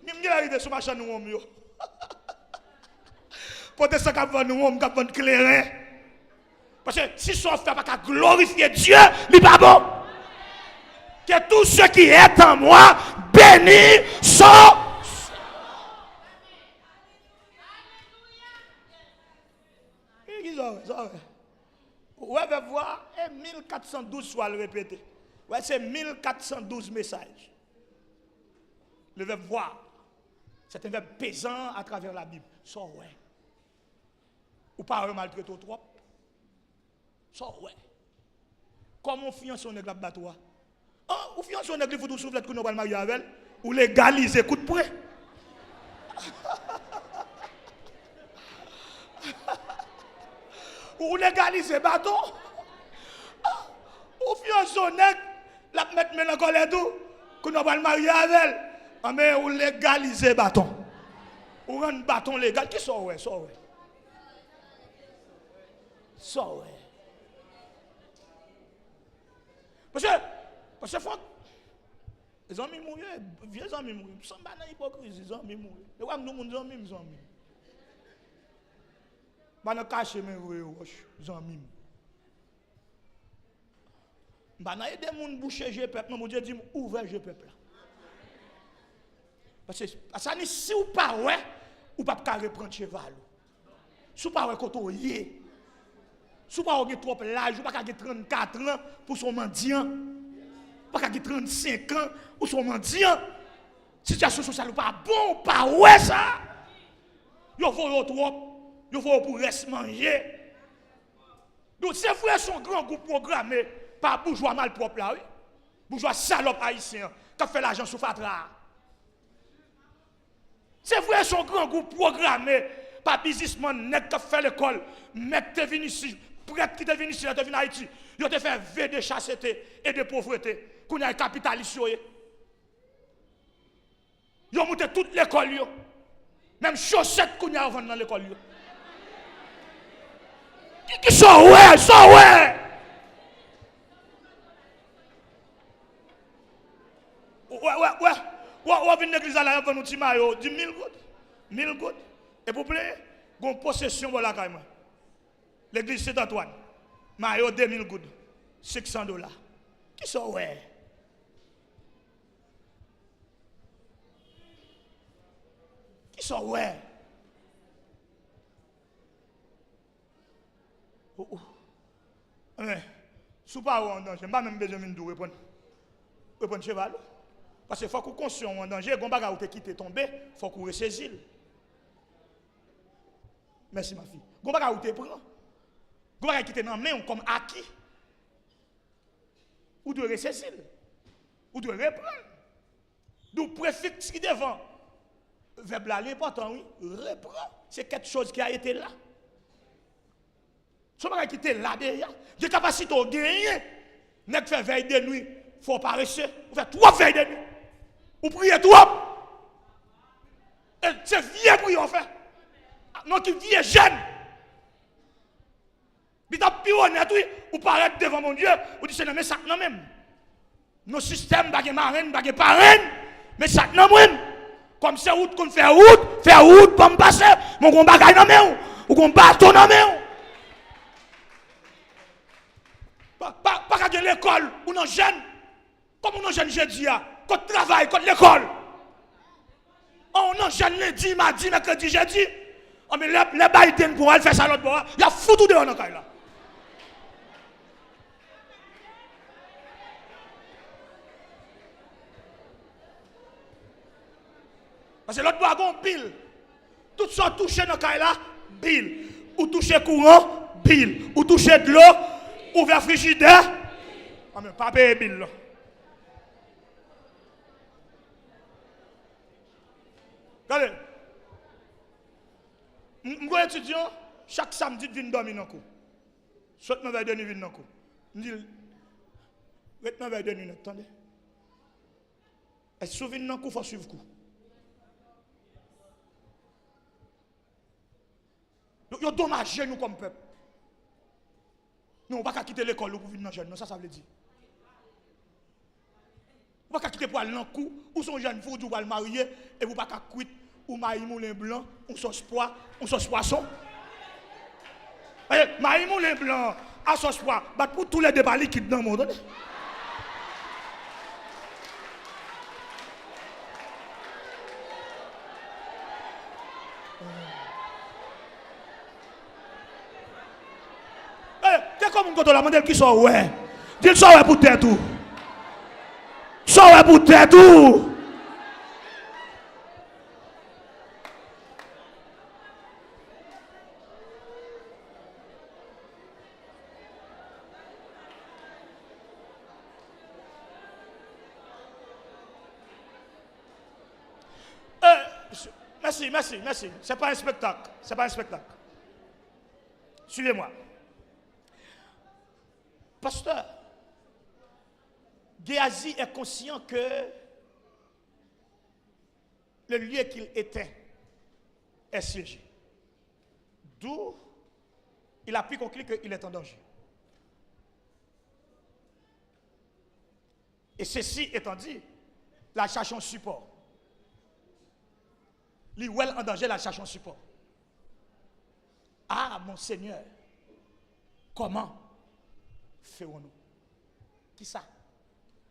Je me dis arriver sur ma chaîne, nous, mieux. Pour que ça, qu'on va nous, qu'on va clairer. Parce que si ça fait pas glorifier Dieu, il n'est pas bon. Que tout ce qui est en moi, béni soit. Vous allez voir, 1412 soit le répéter. Ouais, c'est 1412 messages. Le verbe voir, c'est un verbe pesant à travers la Bible. Ça, ouais. Ou pas maltraiter trop. Ça, ouais. Comment on fiance un aigle à toi? Ou fiance un aigle, il faut tout souffler que nous allons marier avec elle. Ou légaliser, coup de près. Ou légaliser bâton. Ou fiance un aigle, la mettre mélancolique tout, que nous allons marier avec elle. Mais ou légaliser bâton. Ou rendre bâton légal. Qui ça, ouais, ça, ouais. Ça, ouais. Parce que les amis mourent, vieux amis mourent. Sans pas dans l'hypocrisie, les amis mourent. Et ouais, nous, les amis, les amis. Je ne cache mes les amis. Je ne aider les gens à boucher le peuple. Non, mon Dieu dit, ouvert le peuple. Parce que ça, si vous ne pas, ouais, vous ne pouvez pas reprendre le cheval. Si vous ne pouvez pas quand vous y si vous n'avez pas trop l'âge, vous n'avez pas 34 ans pour son mendiant. Vous n'avez pas 35 ans pour son mendiant. Situation sociale n'est pas bon, pas ouais ça. Il faut trop, il faut pour rester manger. Donc ces frères sont grands groupes programmés par bourgeois malpropres là, oui. Bourgeois salope haïtien qui fait l'argent sous Fatra. C'est vrai, son grand groupe programmé par businessman net qui fait l'école, mec te venu ici, prêtre qui te venu ici, te venu en Haïti, il te fait V de chasseté et de pauvreté, qu'on a un capitaliste. Ils ont monté toute l'école, même chaussettes qu'on a vendu dans l'école. Qui sont ouais, sont ouais. Ouais, venez l'église à la nous dit maillot, 10 000 gouttes. 1000 gouttes. Et pour plaît, une possession pour la caille. L'église Saint-Antoine. Maillot 2000 gouttes. $600. Qui sont ouais? Qui sont ouais? Si vous pas en danger, je n'ai pas même besoin de répondre cheval. Parce qu'il faut qu'on conscient en danger, quand vous peut quitter tomber, il faut qu'on ressaisisse. Merci ma fille. Quand vous te prend, quand vous quitter dans main comme acquis, ou de ressaisir, ou de reprendre. Donc préfixe qui devant, verbe là l'important oui, reprend. C'est quelque chose qui a été là. Si vous quitter là derrière, des capacités à gagner, n'est fait veille de nuit, il faut pas rester. Vous faites 3 veilles de nuit. Vous priez trop. C'est vieux prier en fait. Non, qui vieux jeune. Vous êtes plus honnête, oui. Vous parlez devant mon Dieu. Vous dites, c'est non, mais ça, non même. Nos systèmes, pas de marraine, pas de parraine. Mais ça, non même. Comme c'est route qu'on fait route, pour me passer. Mon qu'on bagaille non même. Ou qu'on bâton non même. Pas qu'à l'école, ou non jeune. Comme on jeune jeudi, quand travail, quand l'école. On non jeune lundi, mardi, mercredi, jeudi. Oh mais les Biden pour elle faire ça l'autre bord, il y a foutu dehors dans le cas là. Parce que l'autre bord a un bill. Tout ça touché dans le cas là, bill. Ou touché courant, bill. Ou touché de l'eau, ouvert frigidaire. Oh mais pas payer bill là. Regardez. Mon étudiant, chaque samedi, vient dormir dans le coup. Soit 9h de nuit, vient dans le coup. Je dis, 9h de nuit, attendez. Est-ce que vous venez dans le coup, il faut suivre le coup. Vous dommagez nous comme peuple. Nous, on ne va pas quitter l'école pour venir dans le jeune, ça veut dire. On ne va pas quitter pour aller dans le coup, ou son jeune fou, ou le marier, et vous ne va pas quitter. Ou maï moulin blanc, ou sauce pois, ou sauce poisson. Maï moulin blanc, à sauce pois, bat pour tous les débats liquides dans le monde. T'es comme un côté la modèle qui sort ouais. Dis sort ouais pour tête tout. Sort ouais pour tête tout. Merci. C'est pas un spectacle. C'est pas un spectacle. Suivez-moi. Pasteur, Géasi est conscient que le lieu qu'il était est siégé. D'où il a pu conclure qu'il est en danger. Et ceci étant dit, la cherche un support. L'Iwel en danger, la cherche un support. Ah, mon Seigneur, comment faisons-nous? Qui ça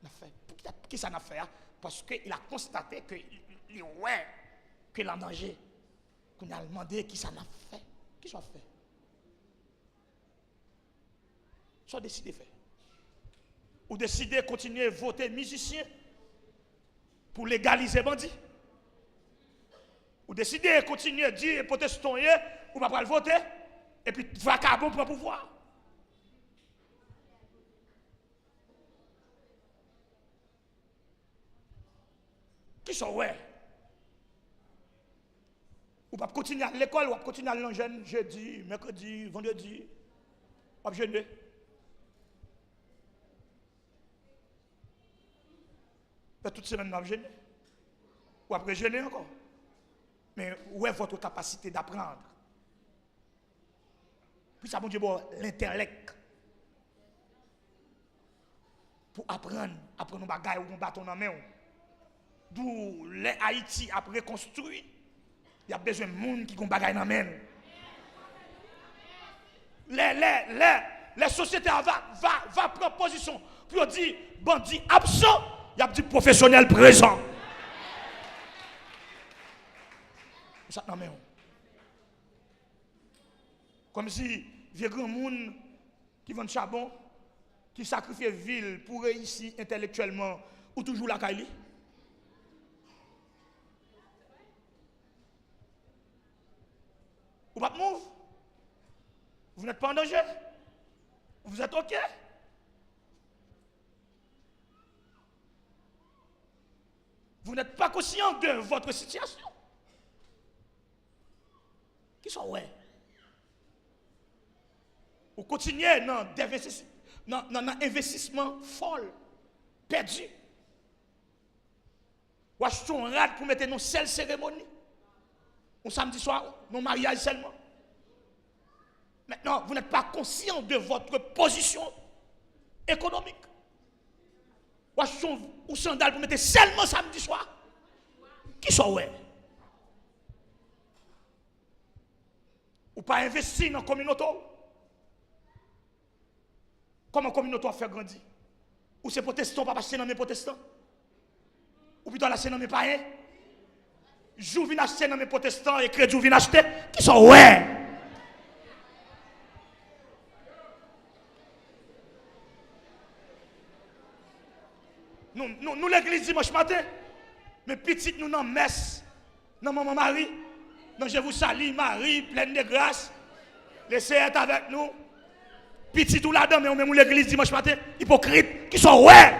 n'a fait? Qui ça n'a fait? Parce qu'il a constaté que l'Iwel, qu'il est en danger. Qu'on a demandé qui ça n'a fait. Qui ça fait? Soit décidé de faire. Ou décider de continuer à voter musicien pour légaliser bandit. Ou décider de continuer à dire protestants ou pas le voter et puis vacabon pour le pouvoir. Qui sont ouais? Ou pas continuer à l'école, ou pas continuer à l'enjeune jeudi, mercredi, vendredi, ou pas jeûner. Toute semaine, nous avons jeûné. Ou après jeûner encore. Mais où est votre capacité d'apprendre? Puis ça, mon Dieu, bon, l'intellect. Pour apprendre nos bagailles ou nos bâtons dans la main. D'où les Haïti a reconstruit. Il y a besoin de monde qui ont des bagailles dans la main. Les sociétés va prendre position pour dire bandit absent, il y a dit professionnel présent. Ça dans la main. Comme si vieux grand monde qui vend charbon, qui sacrifie ville pour réussir intellectuellement, ou toujours la Kaili. Vous ne pouvez pas mouvoir. Vous n'êtes pas en danger. Vous êtes OK. Vous n'êtes pas conscient de votre situation. Qui sont ouais? Vous continuez dans un investissement folle, perdu. Vous achetez un rad pour mettre nos seule cérémonie. Un samedi soir, nos mariages seulement. Maintenant, vous n'êtes pas conscient de votre position économique. Vous achetez un sandal pour mettre seulement samedi soir. Qui sont ouais? Ou pas investir dans la communauté? Comment la communauté a fait grandir? Ou c'est protestants, pas passer dans mes protestants? Ou plutôt là, c'est dans mes païens? Je viens acheter dans mes protestants et crédit viens acheter? Qui sont ouais? Nous l'église dimanche matin, mais petite nous dans messe, dans maman Marie, dans je vous salue Marie, pleine de grâce, laissez être avec nous. Petit tout là-dedans, mais on met l'église dimanche matin, hypocrite, qui sont ouais.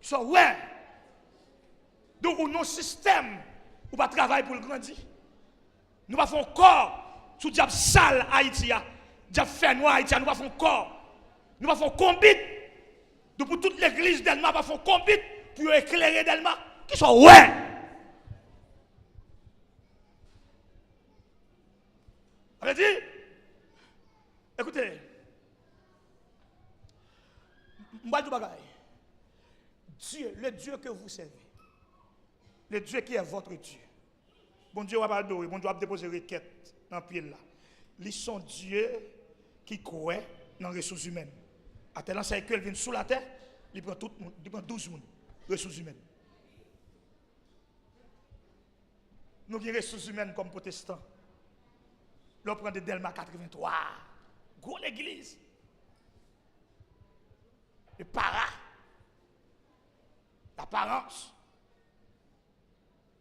Ils sont ouais. Donc, nos systèmes, ou pas travailler pour le grandir. Nous ne faisons corps sous diable sale Haïti, diable fait noir Haïti, nous ne faisons corps. Nous ne faisons combit. Donc, pour toute l'église d'Elma, nous faisons combit pour éclairer d'Elma. Qui sont ouais. On a dit, écoutez, Dieu, le Dieu que vous servez, le Dieu qui est votre Dieu, bon Dieu va adorer, bon Dieu va déposer requête dans le pied là. Ils sont Dieu qui croit dans les ressources humaines. À tel enseigne qu'elle vient sous la terre, il prend 12 ressources humaines. Nous avons des ressources humaines comme protestants. L'on prend de Delma 83, gros l'église. Le l'apparence.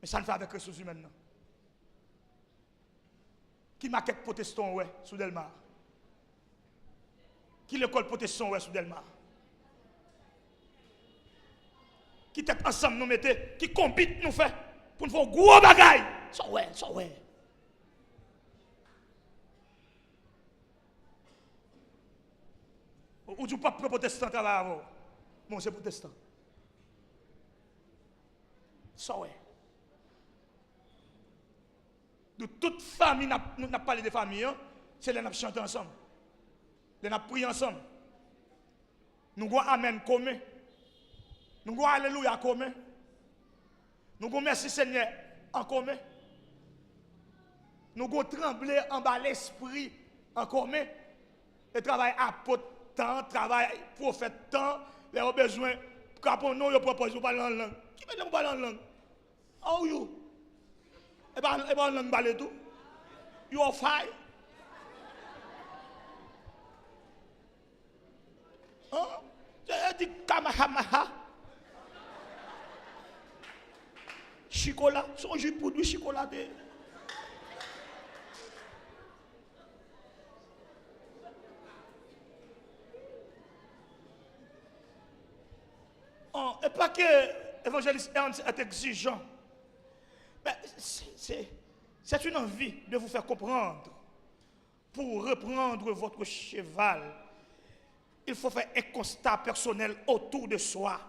Mais ça ne fait avec les ressources humaines. Non. Qui maquette protestant ouais, sous Delmar? Qui l'école protestant ouais, sous Delmar? Qui tête ensemble nous mettez, qui compite nous fait pour nous faire gros bagaille. Ça ouais. Ou du pas protestant travaille avant. Bon, c'est protestant. Ça ouais. De toute famille, nous n'avons pas parlé de famille, hein? C'est les nous chanté ensemble. Les nous prié ensemble. Nous avons amen commun. Nous avons alléluia commun. Nous avons merci Seigneur en commun. Nous avons tremblé en bas l'esprit en commun. Et travail apôtre temps, travail prophète temps, les ont besoin, quand nous proposons de parler en langue. Qui veut nous parler en langue? How you? Et pas en langue parler tout. You are fine. Hein? J'ai dit kamahamaha. Chocolat, son jus pour du chocolaté. l'évangéliste Ernst est exigeant. Mais c'est une envie de vous faire comprendre. Pour reprendre votre cheval, il faut faire un constat personnel autour de soi,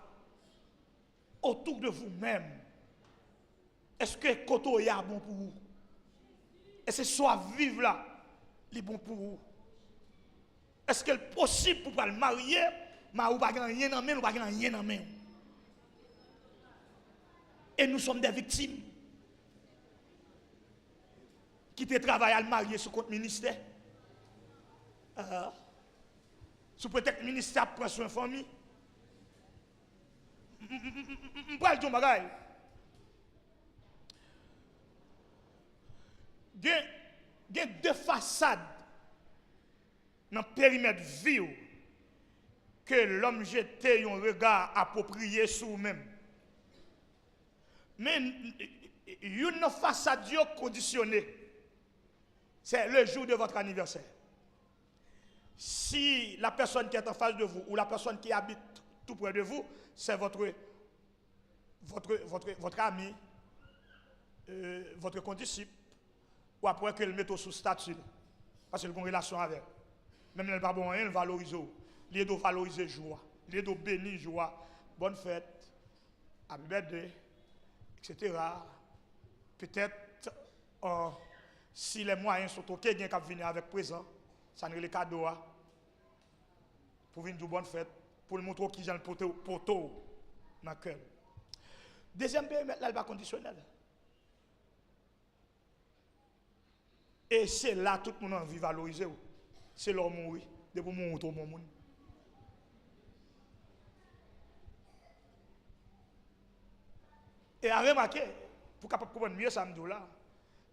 autour de vous-même. Est-ce que Koto est bon pour vous? Est-ce que soit vivre là, est bon pour vous? Est-ce qu'il est possible pour le marier, mais vous n'avez rien dans main, vous n'avez rien dans main? Et nous sommes des victimes qui te travaillent à le marier sous compte ministère. Sous peut-être le ministère prend soin de famille. Je parle de bagaille. Il y a deux façades dans le périmètre vie que l'homme jette un regard approprié sur lui-même. Mais une façade conditionnée, c'est le jour de votre anniversaire. Si la personne qui est en face de vous ou la personne qui habite tout près de vous, c'est votre ami, votre condisciple, ou après qu'elle mette sous statut, parce qu'elle a une relation avec. Même elle n'est pas bon, elle valorise. Il doit valoriser joie, il doit bénir joie, bonne fête, happy birthday, etc. Peut-être, si les moyens sont OK, il y a qu'à venir avec présent, ça n'est pas le cadeau. Pour venir de bonne fête, pour le montrer qui j'ai le poteau dans le cœur. Deuxième périmètre, là, il va conditionnel. Et c'est là tout le monde a envie de valoriser. C'est leur mourir. De pour mourir tout le monde. Et à remarquer, pour capable comprendre mieux ça, là,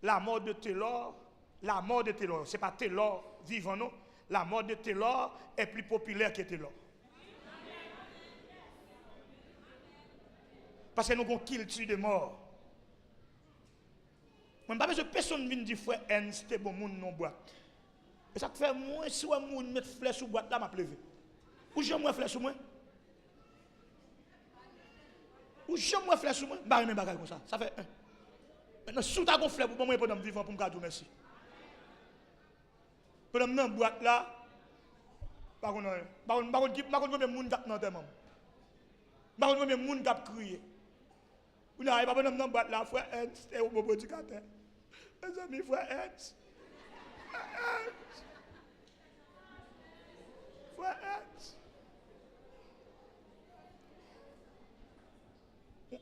la mort de Taylor, ce n'est pas Taylor vivant, non. La mort de Taylor est plus populaire que Taylor. Parce que nous avons culture de mort. Je ne sais pas si personne ne vient dire frère Ernst, c'est bon monde non boîte. Et ça fait moins si on met flèche sur boîte là m'a levé. Ou j'aime moi flèche sur moi. Ou j'aime moi flèche sur moi, bah même bagarre comme ça. Ça fait un. Maintenant sous ta gon flèche pour moi pendant vivant pour me dire merci. Pendant dans boîte là par contre même monde tap dans tellement. Par contre même monde tap crier. Ou n'a pas pendant dans boîte là frère Ernst et au bon prédicateur. Les amis frère Ernst. Frère Ernst.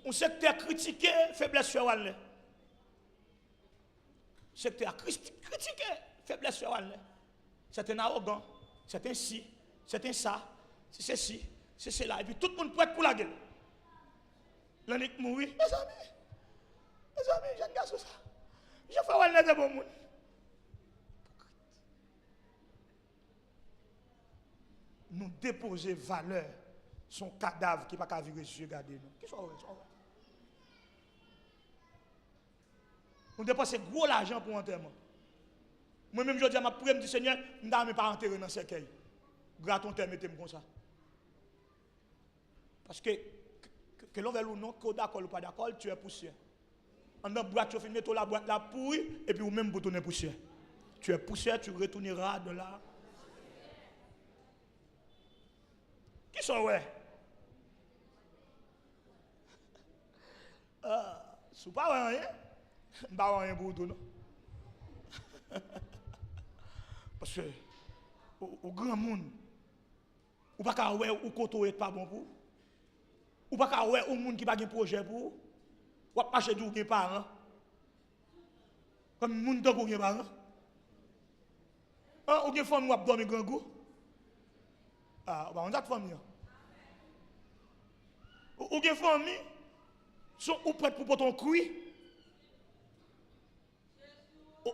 On secteur critiqué faiblesse sur Wallen. Secteur critiqué faiblesse sur Wallen. C'est un arrogant, c'est un ci, c'est un ça, c'est ceci, c'est cela. Et puis tout le monde prête pour la gueule. L'année qui mourit, mes amis, j'aime bien ça. Je fais Wallen de bon monde. Nous déposer valeur son cadavre qui n'est pas qu'à vivre sur regarder nous. Qui sont nous dépensons gros l'argent pour enterrement. Moi-même, je dis à ma prière, je dis Seigneur, je ne vais pas enterrer dans le cercueil. Graton terre, mettez-moi comme ça. Parce que l'on veut ou non, que d'accord ou pas d'accord, tu es poussière. En dans la boîte, tu finis la boîte là pourrie, et puis ou même boutonner poussière. Tu es poussière, tu retourneras de là. Qui sont ouais? Si pas rien, je ne vais pas rien pour tout, non? Parce que, au grand monde, ou pas qu'à ouais, ou koto est pas bon pour, ou pas qu'à ouais, au monde qui n'a pas de projet pour, ou pas marcher d'où qui parents, comme monde qui n'a pas de parents. Ou qui femme ou a dormi grand goût. Ah, on a de famille. Ou qui famille, sont ou prêts pour porter un cri.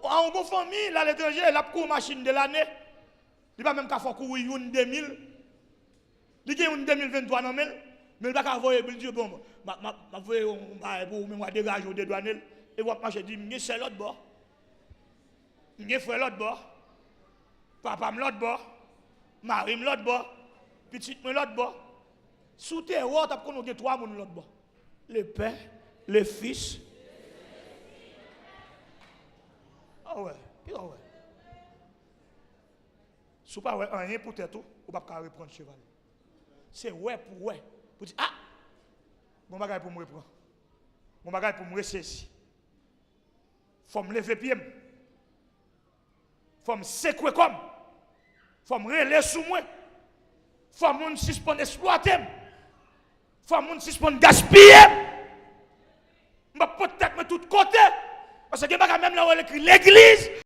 En bonne famille, là, l'étranger, il a pris une machine de l'année. Il n'a pas même qu'à faire courir une 2000. Il a une 2023 dans mais il n'a pas qu'à voir, il dit, bon, je vais pour dégager au dédouaner. Et vous marcher, dit, c'est l'autre bord. Je frère l'autre bord. Papa l'autre bord. Marie l'autre bord. Petite l'autre bord. Sous terre, tu as connu 3 personnes l'autre bord. le Père, le Fils. Ah ouais, ah ouais. Si vous pas rien pour tête, vous ne pouvez pas reprendre le cheval. C'est ouais pour ouais. Pour dire, ah, mon bagage pour me reprendre. Mon bagage pour me ressaisir. Il faut me lever pied. Il faut me secouer comme. Il faut me relayer sous moi. Il faut me suspendre exploiter. Il faut me suspendre gaspiller. Je ne peux pas peut-être de tous côtés. Parce que je ne peux pas même là où l'église.